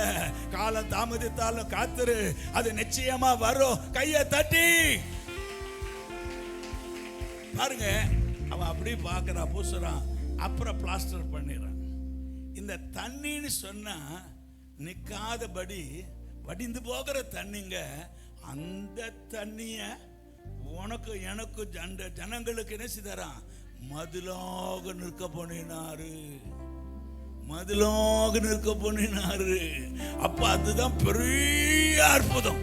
காலம் தாமதித்தாலும் காத்துரு, அது நிச்சயமா வரும். கையை தட்டி பாருங்க. அவன் அப்படி பார்க்கறா, பூசுறான், அப்புறம் பிளாஸ்டர் பண்ணிடுறான். இந்த தண்ணின்னு சொன்னா நிக்காதபடி வடிந்து போகிற தண்ணிங்க. அந்த தண்ணிய உனக்கு எனக்கு ஜனங்களுக்கு என்ன செய்தாராம்? மதிலாக நிற்க பண்ணினாரு, மதிலாக நிற்க பண்ணினாரு. அப்ப அதுதான் பெரிய அற்புதம்.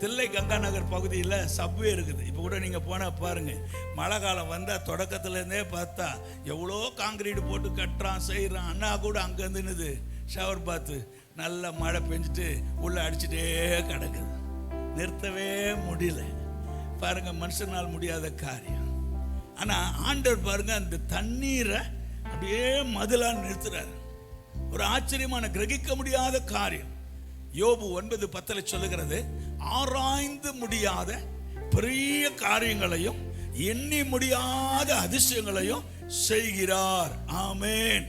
தில்லை கங்கா நகர் பகுதியில் சப்வே இருக்குது. இப்போ கூட நீங்கள் போனால் பாருங்க, மழை காலம் வந்தால் தொடக்கத்துலேருந்தே பார்த்தா எவ்வளோ காங்கிரீட் போட்டு கட்டுறான் செய்கிறான். அண்ணா கூட அங்கே இருந்துனுது ஷவர் பாத்து, நல்ல மழை பெஞ்சிட்டு உள்ளே அடிச்சுட்டே கிடக்குது, நிறுத்தவே முடியல. பாருங்க, மனுஷனால் முடியாத காரியம். ஆனால் ஆண்டவர் பாருங்க அந்த தண்ணீரை அப்படியே மதிலாக நிறுத்துறாரு. ஒரு ஆச்சரியமான கிரகிக்க முடியாத காரியம். யோபு 9:10 சொல்லுகிறது, ஆராய்ந்து முடியாத பெரிய காரியங்களையும் எண்ணி முடியாத அதிசயங்களையும் செய்கிறார். ஆமென்,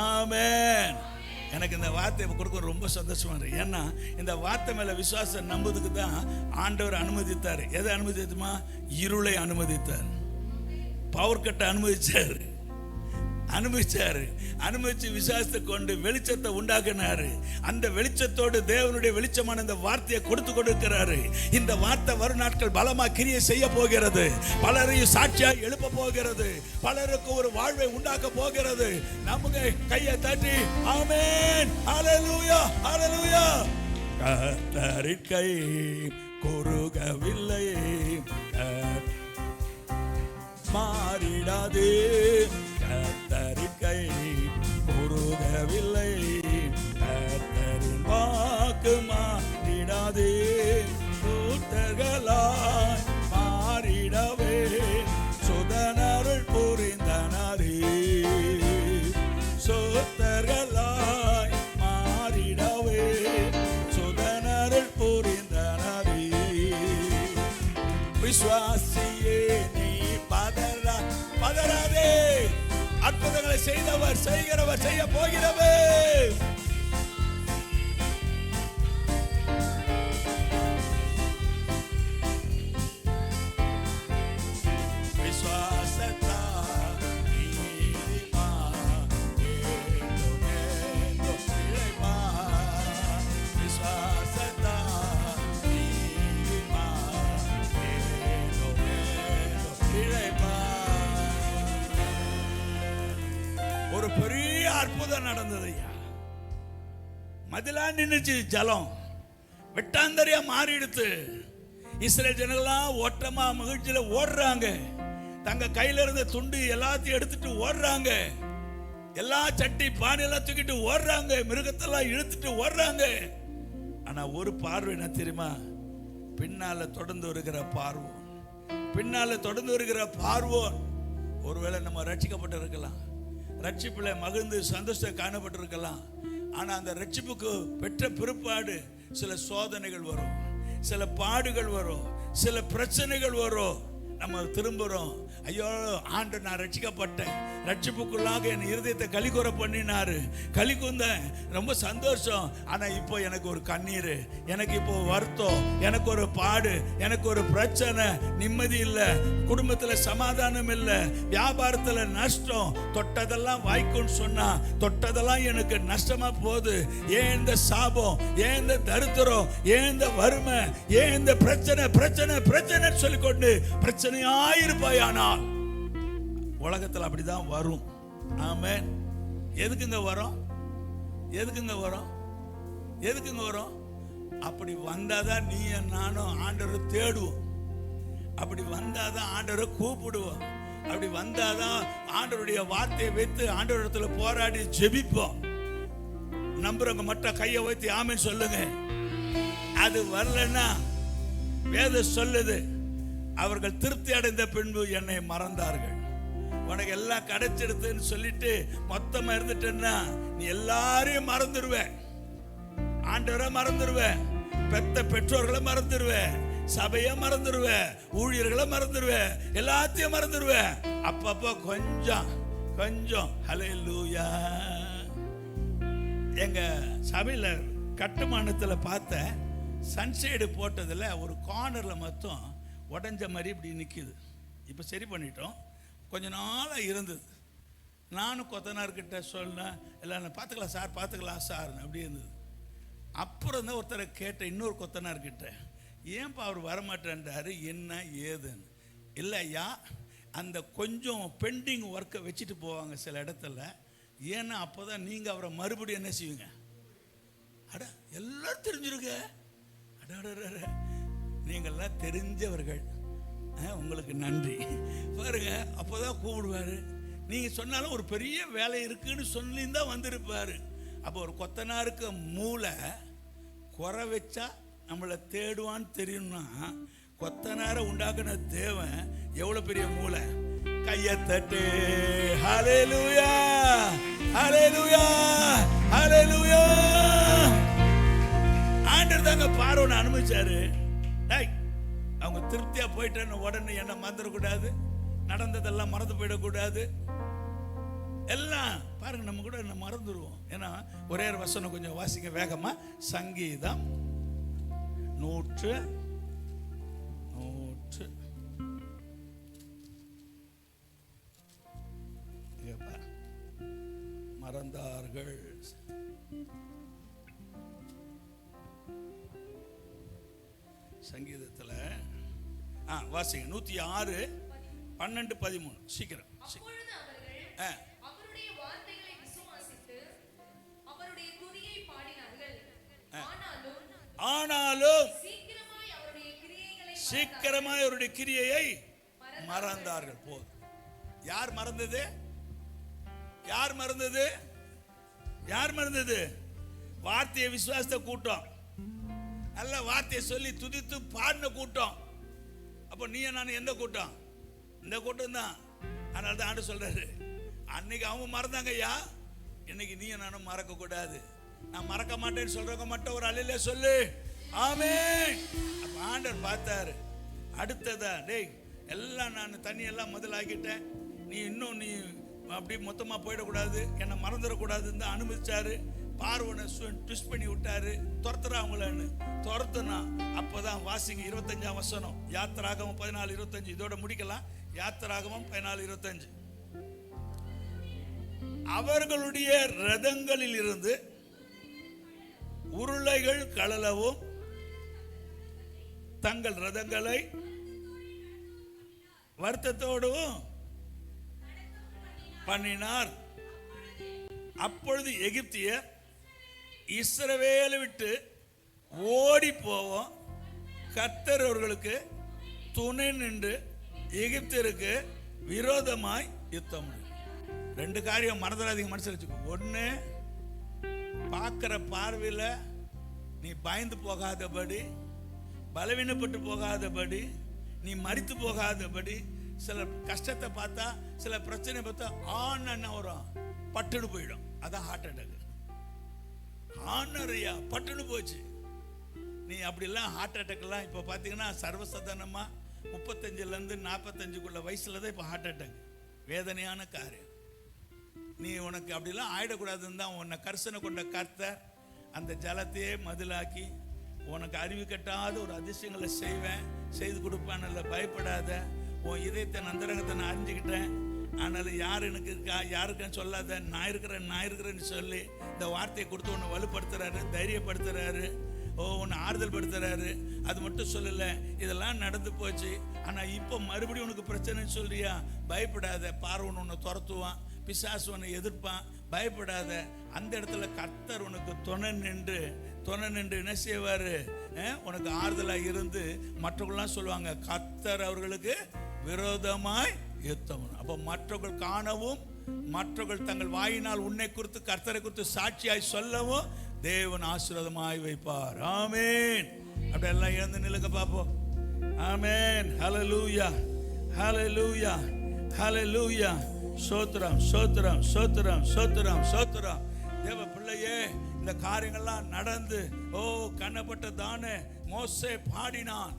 ஆமென். எனக்கு இந்த வார்த்தை கொடுக்க ரொம்ப சந்தோஷமா இருக்கு. ஏன்னா இந்த வார்த்தை மேல விசுவாசம் நம்புறதுக்கு தான் ஆண்டவர் அனுமதித்தார். எதை அனுமதித்துமா? இருளை அனுமதித்தார், பவர் கட்டை அனுமதிச்சாரு. அனுமதிச்சு விசுவாசத்தை கொண்டு வெளிச்சத்தை உண்டாக்குனாரு. அந்த வெளிச்சத்தோடு தேவனுடைய வெளிச்சமான இந்த வார்த்தையை கொடுத்து கொடுக்கிறாரு. இந்த வார்த்தை வரும் நாட்கள் பலமா கிரியை செய்ய போகிறது. பலரையும் சாட்சியாக எழுப்ப போகிறது. பலருக்கு ஒரு வாழ்வை உண்டாக்க போகிறது. நமக்கு கையை தட்டி ஆமென், ஹல்லேலூயா, ஹல்லேலூயா. கர்த்தரின் கை குறுகவில்லை, மாறிடாது. கர்த்தரின் கை குறுகவில்லை, கர்த்தரின் வாக்கு மாறிடாது. தூதர்களாய் மாறிடவே சுதனருள் புரிந்தனரே, சுதர்களாய் மாறிடவே சுதனருள் புரிந்தனரே. விசுவாசியே நீ பதறாதே, அற்புதங்களை செய்தவர், செய்கிறவர், செய்ய போகிறவர். விசுவாசத்தால் நீதிமான் என்றுமென்றும் பிழைப்பான். விசுவாசத்தால் நீதிமான் என்றுமென்றும் பிழைப்பான். ஒரு பெரிய அற்புதம் நடந்தது ஐயா. மதிலா நின்னுச்சு, ஜலம் வெட்டாந்தரியா மாறிடுத்து. இஸ்ரேல் ஜனங்கள்லாம் ஓட்டமா மகிழ்ச்சியில ஓடுறாங்க. தங்க கையில இருந்த துண்டு எல்லாத்தையும் எடுத்துட்டு ஓடுறாங்க. எல்லா சட்டி பானை எல்லாம் தூக்கிட்டு ஓடுறாங்க. மிருகத்தெல்லாம் இழுத்துட்டு ஓடுறாங்க. ஆனா ஒரு பார்வை என்ன தெரியுமா? பின்னால தொடர்ந்து வருகிற பார்வோன், பின்னால தொடர்ந்து வருகிற பார்வோன். ஒருவேளை நம்ம ரட்சிக்கப்பட்டு இருக்கலாம், ரட்சிப்புல மகிழ்ந்து சந்தோஷத்தை காணப்பட்டிருக்கலாம். ஆனா அந்த ரட்சிப்புக்கு பெற்ற பிற்பாடு சில சோதனைகள் வரும், சில பாடுகள் வரும், சில பிரச்சனைகள் வரும். நம்ம திரும்புறோம், ஐயோ ஆண்டவர் நான் ரட்சிக்கப்பட்டேன், ரட்சிப்புக்குள்ளாக என் இருதயத்தை கலிகூற பண்ணினாரு, கலிகுந்தேன், ரொம்ப சந்தோஷம். ஆனா இப்போ எனக்கு ஒரு கண்ணீர், எனக்கு இப்போ வருத்தம், எனக்கு ஒரு பாடு, எனக்கு ஒரு பிரச்சனை, நிம்மதி இல்லை, குடும்பத்துல சமாதானம் இல்லை, வியாபாரத்துல நஷ்டம், தொட்டதெல்லாம் வாய்க்கும்னு சொன்னா தொட்டதெல்லாம் எனக்கு நஷ்டமா போகுது. ஏன் இந்த சாபம், ஏன் இந்த தரித்திரம், ஏன் இந்த வறுமை, ஏன் இந்த பிரச்சனை பிரச்சனை பிரச்சனை சொல்லிக்கொண்டு பிரச்சனையாயிருப்பாயானால் உலகத்தில் அப்படிதான் வரும். ஆமென். எதுக்குங்க வரும்? எதுக்குங்க வரும்? எதுக்குங்க வரும்? அப்படி வந்தாதான் நீ நானும் ஆண்டவரை தேடுவோம். அப்படி வந்தாதான் ஆண்டவரை கூப்பிடுவோம். அப்படி வந்தாதான் ஆண்டவருடைய வார்த்தையை வைத்து ஆண்டவரிடத்துல போராடி ஜெபிப்போம். நம்புறவங்க மட்டும் கையை வைத்து ஆமென் சொல்லுங்க. அது வரலன்னா வேதம் சொல்லுது, அவர்கள் திருப்தி அடைந்த பின்பு என்னை மறந்தார்கள். உனக்கு எல்லாம் கிடைச்சிடுதுன்னு சொல்லிட்டு மொத்தமா இருந்துட்டேன்னா நீ எல்லாரையும் மறந்துடுவ, ஆண்டவரை மறந்துடுவ, பெத்த பெற்றோர்களை மறந்துடுவேன், சபையை மறந்துடுவேன், ஊழியர்களை மறந்துடுவேன், எல்லாத்தையும் மறந்துடுவேன். அப்பப்போ கொஞ்சம் கொஞ்சம் ஹல்லேலூயா. எங்க சபையில கட்டுமானத்துல பார்த்த சன்சைடு போட்டதுல ஒரு கார்னர்ல மட்டும் உடஞ்ச மாதிரி இப்படி நிக்குது. இப்ப சரி பண்ணிட்டோம். கொஞ்ச நாளா இருந்தது. நானும் கொத்தனார்கிட்ட சொன்னேன், எல்லாம் பார்த்துக்கலாம் சார், பார்த்துக்கலாம் சார் அப்படி இருந்தது. அப்புறம் தான் ஒருத்தரை கேட்டேன், இன்னொரு கொத்தனார்கிட்ட, ஏன்பா அவர் வரமாட்டேன்றாரு, என்ன ஏதுன்னு. இல்லை ஐயா, அந்த கொஞ்சம் பெண்டிங் ஒர்க்கை வச்சுட்டு போவாங்க சில இடத்துல, ஏன்னா அப்போ தான் நீங்கள் அவரை மறுபடியும் என்ன செய்வீங்க. அட எல்லாம் தெரிஞ்சிருக்க, அட நீங்கள்லாம் தெரிஞ்சவர்கள், உங்களுக்கு நன்றி பாருங்க. அப்போ தான் கூப்பிடுவார். நீங்கள் சொன்னாலும் ஒரு பெரிய வேலை இருக்குன்னு சொல்லி தான் வந்திருப்பார். அப்போ ஒரு கொத்தனாருக்கு மூளை குறை வச்சா நம்மளை தேடுவான்னு தெரியும்னா, கொத்தனாரை உண்டாக்குன தேவன் எவ்வளவு பெரிய மூளை. கையை தட்டு, ஹல்லேலூயா ஹல்லேலூயா ஹல்லேலூயா. ஆண்டவர் தாங்க பார்வோனை அனுமதிச்சாரு. அவங்க திருப்தியா போயிட்டேன்னு உடனே என்ன மறந்துடக்கூடாது, நடந்ததெல்லாம் மறந்து போயிடக்கூடாது. எல்லாம் பாருங்க, நம்ம கூட என்ன மறந்துடுவோம். ஏன்னா ஒரே வசனம் கொஞ்சம் வாசிக்க வேகமா. சங்கீதம் 100 மறந்தார்கள். சங்கீதத்துல வாசிங்க 106 12 13 சீக்கிரம்.
அவருடைய வார்த்தைகளை விசுவாசித்து அவருடைய துதியை பாடினார்கள்.
ஆனாலும்
சீக்கிரமாய்
அவருடைய கிரியையை மறந்தார்கள். போதும். யார் மறந்தது? யார் மறந்தது? யார் மறந்தது? வார்த்தையை விசுவாசத்தை கூட்டம், நல்ல வார்த்தையை சொல்லி துதித்து பாடின கூட்டம். அப்போ நீ நான் எந்த கூட்டம்? இந்த கூட்டம் தான். அதனால தான் ஆண்டு சொல்றாரு, அன்னைக்கு அவங்க மறந்தாங்க ஐயா, இன்னைக்கு நீ நானும் மறக்க கூடாது. நான் மறக்க மாட்டேன்னு சொல்றவங்க மட்டும் ஒரு அல்லேலூயா சொல்லு. ஆமென். அப்ப ஆண்டவர் பார்த்தாரு. அடுத்ததா, டேய் எல்லாம் நான் தண்ணி எல்லாம் முதலாக்கிட்டேன், நீ இன்னும் நீ அப்படி மொத்தமா போயிடக்கூடாது, என்னை மறந்துடக்கூடாதுன்னு தான் அனுமதிச்சாரு. பார்வனை ட்விஸ்ட் பண்ணி விட்டாரு, துரத்துறா அவங்களன்னு துரத்துனா. அப்போதான் வாசிங்க 25ஆம் வசனம், யாத்திராகமம் 14:25. இதோட முடிக்கலாம். யாத்திராகமம் 14:25. அவர்களுடைய ரதங்களில் இருந்து உருளைகள் கழலவும் தங்கள் ரதங்களை வருத்தத்தோடும் பண்ணினார். அப்பொழுது எகிப்தியர் இஸ்ரவேலை விட்டு ஓடி போவோம், கர்த்தர் அவர்களுக்கு துணை நின்று எகிப்தியருக்கு விரோதமாய் யுத்தம். ரெண்டு காரியம் மறந்துடாதீங்க, மனசில் வச்சுக்கோ. ஒன்று, பார்க்கிற பார்வையில் நீ பயந்து போகாதபடி, பலவீனப்பட்டு போகாதபடி, நீ மரித்து போகாதபடி. சில கஷ்டத்தை பார்த்தா, சில பிரச்சனை பார்த்தா ஆன் வரும், பட்டுன்னு போயிடும். அதான் ஹார்ட் அட்டாக். ஆனரையா பட்டுன்னு போச்சு. நீ அப்படிலாம் ஹார்ட் அட்டாக்லாம் இப்போ பார்த்தீங்கன்னா சர்வசாதாரணமாக 35லேருந்து 45க்குள்ள வயசுல தான் இப்போ ஹார்ட் அட்டாக். வேதனையான காரியம். நீ உனக்கு அப்படிலாம் ஆயிடக்கூடாதுன்னு தான் உன்னை கர்சனை கொண்ட கர்த்தர் அந்த ஜலத்தையே மதிலாக்கி உனக்கு அறிவு கட்டாத ஒரு அதிசயங்களை செய்து கொடுப்பான்ல. பயப்படாத. உன் இதயத்தை நந்தரங்கத்தை நான் அறிஞ்சுக்கிட்டேன். அதனால யார் எனக்கு இருக்கா, யாருக்குன்னு சொல்லாத, நான் இருக்கிறேன்னு சொல்லி இந்த வார்த்தையை கொடுத்து உன்னை வலுப்படுத்துறாரு, தைரியப்படுத்துறாரு, உன்னை ஆறுதல் படுத்துறாரு. அது மட்டும் சொல்லலை, இதெல்லாம் நடந்து போச்சு, ஆனால் இப்போ மறுபடியும் உனக்கு பிரச்சனைன்னு சொல்றியா, பயப்படாத. பார்வன் உன்னை துரத்துவான், பிசாசு உன்னை எதிர்ப்பான், பயப்படாத. அந்த இடத்துல கர்த்தர் உனக்கு துணை நின்று என்ன செய்வாரு, உனக்கு ஆறுதலாக இருந்து. மற்றவர்கள்லாம் சொல்லுவாங்க, கர்த்தர் அவர்களுக்கு விரோதமாய் யுத்தம். அப்போ மற்றவர்கள் காணவும், மற்றவர்கள் தங்கள் வாயினால் உன்னை குறித்து கர்த்தரை குறித்து சாட்சியாய் சொல்லவும் தேவன் ஆசீர்வாதமாய் வைப்பார். ஆமென். அப்படி எல்லாம் எழுந்து நிலுங்க பார்ப்போம். ஆமென். ஹல்லேலூயா ஹல்லேலூயா ஹல்லேலூயா. ஸ்தோத்திரம் ஸ்தோத்திரம் ஸ்தோத்திரம் ஸ்தோத்திரம் ஸ்தோத்திரம். தேவ பிள்ளையே, இந்த காரியங்கள்லாம் நடந்து கண்ணப்பட்ட தானே மோசே பாடினான்.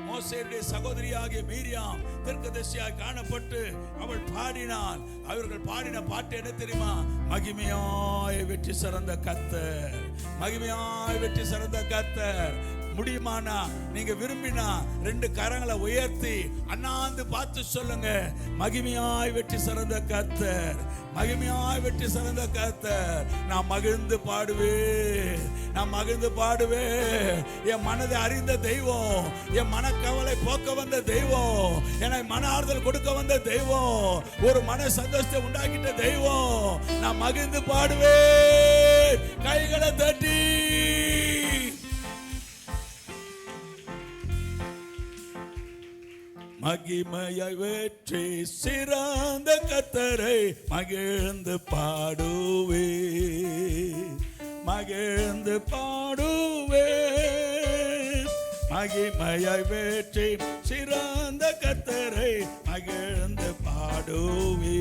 மோசேயுடைய சகோதரியாகிய மீரியாம் தீர்க்கதரிசியாய் காணப்பட்டு அவள் பாடினாள். அவர்கள் பாடின பாட்டு என்ன தெரியுமா? மகிமையாய் வெற்றி சிறந்த கர்த்தர், மகிமையாய் வெற்றி சிறந்த கர்த்தர். முடியுமானா நீங்க விரும்பினா 2 கரங்களை உயர்த்தி அண்ணாந்து பார்த்து சொல்லுங்க, மகிமையாய் வெற்றி சிறந்த கர்த்தர், மகிமையாய் வெற்றி சிறந்த கர்த்தர். நான் மகிழ்ந்து பாடுவேன், நான் மகிழ்ந்து பாடுவேன். என் மனதை அறிந்த தெய்வம், என் மனக்கவலை போக்க வந்த தெய்வம், என்னை மன ஆறுதல் கொடுக்க வந்த தெய்வம், ஒரு மன சந்தோஷத்தை உண்டாக்கிட்ட தெய்வம். நான் மகிழ்ந்து பாடுவேன். கைகளை தட்டி மகிமையை வெற்றி சிறந்த கர்த்தரை மகிழ்ந்து பாடுவே, மகிழ்ந்து பாடுவே. மகிமையை வெற்றி சிறந்த கர்த்தரை மகிழ்ந்து பாடுவே,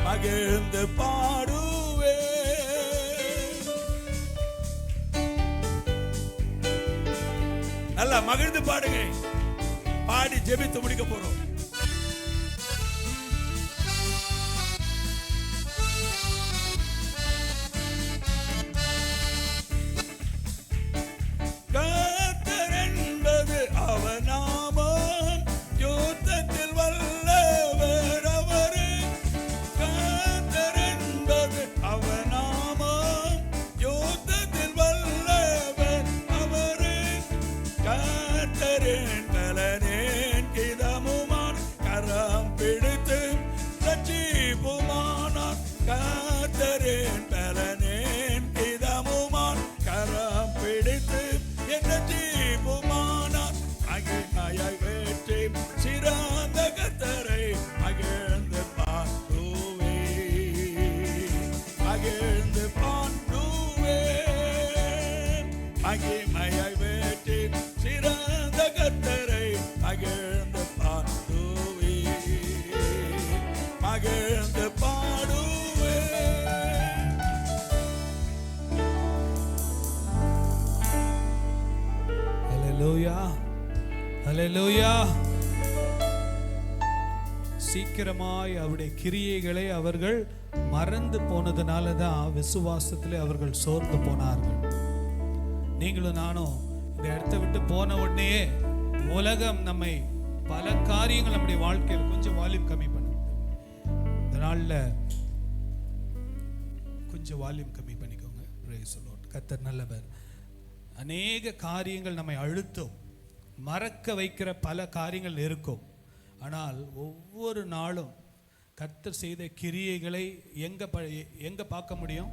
மகிழ்ந்து பாடுவே. நல்லா மகிழ்ந்து பாடுங்க. பாடி ஜெபித்து முடிக்க போறோம். கர்த்தர் என்பது அவர் நாமம், யுத்தத்தில் வல்லவர் அவரே. கர்த்தர் என்பது அவர் நாமம், யுத்தத்தில் வல்லவர் அவரே. கர்த்தரின் பலனேன் கிதமுமான் கரம் பிடித்து ரட்சிப்புமானார். கர்த்தரின் பலனேன் கிதமுமான் கரம் பிடித்து ரட்சிப்புமானார். மகிமையாய் வெற்றி சிறந்த கர்த்தரை மகிழ்ந்து பாடுவே, மகிழ்ந்து பாடுவே. மகிமையாய் வெற்றி சிறந்த கர்த்தரை மகிழ்ந்து பாடுவே, மகிழ்ந்து பாடுவே.
ஹல்லேலூயா, ஹல்லேலூயா. சீக்கிரமாய் அவருடைய கிரியைகளை அவர்கள் மறந்து போனதுனால தான் விசுவாசத்திலே அவர்கள் சோர்ந்து போனார்கள். நீங்களும் நானும் இந்த இடத்தை விட்டு போன உடனே உலகம் நம்மை பல காரியங்கள் நம்முடைய வாழ்க்கையில் கொஞ்சம் வால்யூம் கம்மி பண்ணும். இந்த நாளில் கொஞ்சம் வால்யூம் கம்மி பண்ணிக்கோங்க. Praise the Lord. கர்த்தர் நல்லவர். அநேக காரியங்கள் நம்மை அழுத்தும், மறக்க வைக்கிற பல காரியங்கள் இருக்கும். ஆனால் ஒவ்வொரு நாளும் கர்த்தர் செய்த கிரியைகளை எங்க பார்க்க முடியும்?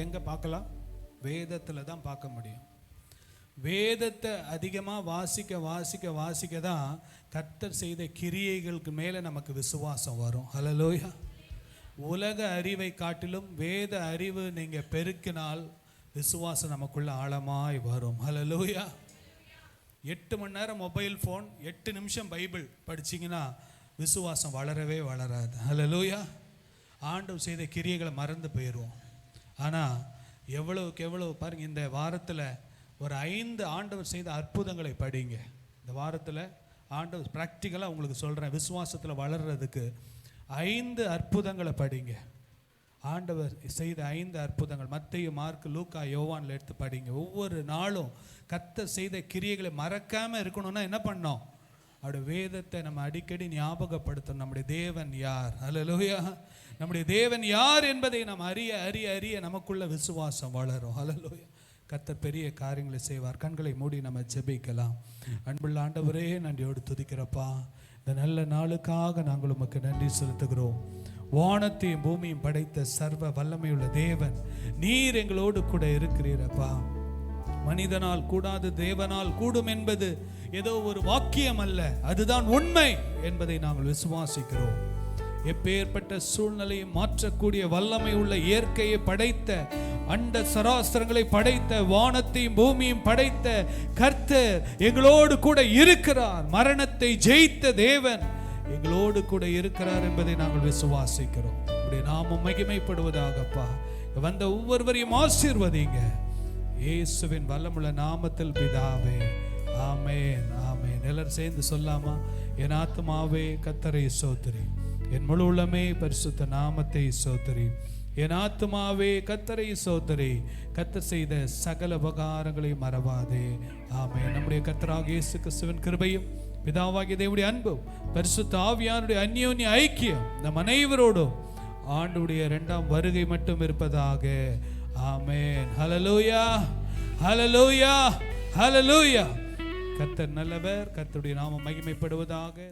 எங்க பார்க்கலாம்? வேதத்தில் தான் பார்க்க முடியும். வேதத்தை அதிகமாக வாசிக்க தான் கர்த்தர் செய்த கிரியைகளுக்கு மேலே நமக்கு விசுவாசம் வரும். ஹல்லேலூயா. உலக அறிவை காட்டிலும் வேத அறிவு நீங்கள் பெருக்கினால் விசுவாசம் நமக்குள்ள ஆழமாய் வரும். ஹல்லேலூயா. 8 மணி நேரம் மொபைல் ஃபோன், 8 நிமிஷம் பைபிள் படிச்சிங்கன்னா விசுவாசம் வளரவே வளராது. ஹல்லேலூயா. ஆண்டவர் செய்த கிரியைகளை மறந்து போயிடுவோம். ஆனால் எவ்வளவுக்கு எவ்வளவு பாருங்கள், இந்த வாரத்தில் ஒரு 5 ஆண்டவர் செய்த அற்புதங்களை படிங்க. இந்த வாரத்தில் ஆண்டவர் ப்ராக்டிக்கலாக உங்களுக்கு சொல்கிறேன், விசுவாசத்தில் வளர்கிறதுக்கு 5 அற்புதங்களை படிங்க. ஆண்டவர் செய்த 5 அற்புதங்கள் மத்தேயு, மார்க்கு, லூக்கா, யோவானில் எடுத்து படிங்க. ஒவ்வொரு நாளும் கர்த்தர் செய்த கிரியைகளை மறக்காமல் இருக்கணும்னா என்ன பண்ணோம்? அவருடைய வேதத்தை நம்ம அடிக்கடி ஞாபகப்படுத்தணும். நம்முடைய தேவன் யார்? ஹல்லேலூயா. நம்முடைய தேவன் யார் என்பதை நாம் அறிய நமக்குள்ள விசுவாசம் வளரும். ஹல்லேலூயா. கர்த்தர் பெரிய காரியங்களை செய்வார். கண்களை மூடி நம்ம ஜெபிக்கலாம். அன்புள்ள ஆண்டவரே, நன்றியோடு துதிக்கிறப்பா. இந்த நல்ல நாளுக்காக நாங்கள் உமக்கு நன்றி செலுத்துகிறோம். வானத்தையும் பூமியும் படைத்த சர்வ வல்லமையுள்ள தேவன் நீர் எங்களோடு கூட இருக்கிறீரப்பா. மனிதனால் கூடாது, தேவனால் கூடும் என்பது ஏதோ ஒரு வாக்கியம் அல்ல, அதுதான் உண்மை என்பதை நாங்கள் விசுவாசிக்கிறோம். எப்பேற்பட்ட சூழ்நிலையை மாற்றக்கூடிய வல்லமை உள்ள இயற்கையை படைத்த, அண்ட சராசரங்களை படைத்த, வானத்தையும் பூமியும் படைத்த கர்த்தர் எங்களோடு கூட இருக்கிறார். மரணத்தை ஜெயித்த தேவன் எங்களோடு கூட இருக்கிறார் என்பதை நாங்கள் விசுவாசிக்கிறோம். உடைய நாமம் மகிமைப்படுவதாகப்பா. வந்த ஒவ்வொருவரையும் ஆசீர்வதிங்க இயேசுவின் வல்லமுள்ள நாமத்தில் பிதாவே, ஆமென் ஆமென். எல்லாரும் சேர்ந்து சொல்லாமா? என் ஆத்துமாவே கர்த்தரை ஸ்தோத்திரி, என் முழு உள்ளமே பரிசுத்த நாமத்தை ஸ்தோத்திரி. என் ஆத்துமாவே கர்த்தரை ஸ்தோத்திரி, கர்த்தர் செய்த சகல உபகாரங்களை மறவாதே. ஆமென். நம்முடைய கர்த்தராகிய இயேசு கிறிஸ்துவின் கிருபையும் பிதாவாகிய தேவனுடைய அன்பும் பரிசுத்த ஆவியானுடைய அந்யோன்ய ஐக்கியம் நம் அனைவரோடும் ஆண்டுடைய இரண்டாம் வருகை மட்டும் இருப்பதாக. ஆமென். ஹல்லேலூயா, ஹல்லேலூயா, ஹல்லேலூயா. கர்த்தர் நல்லவர். கர்த்தருடைய நாமம் மகிமைப்படுவதாக.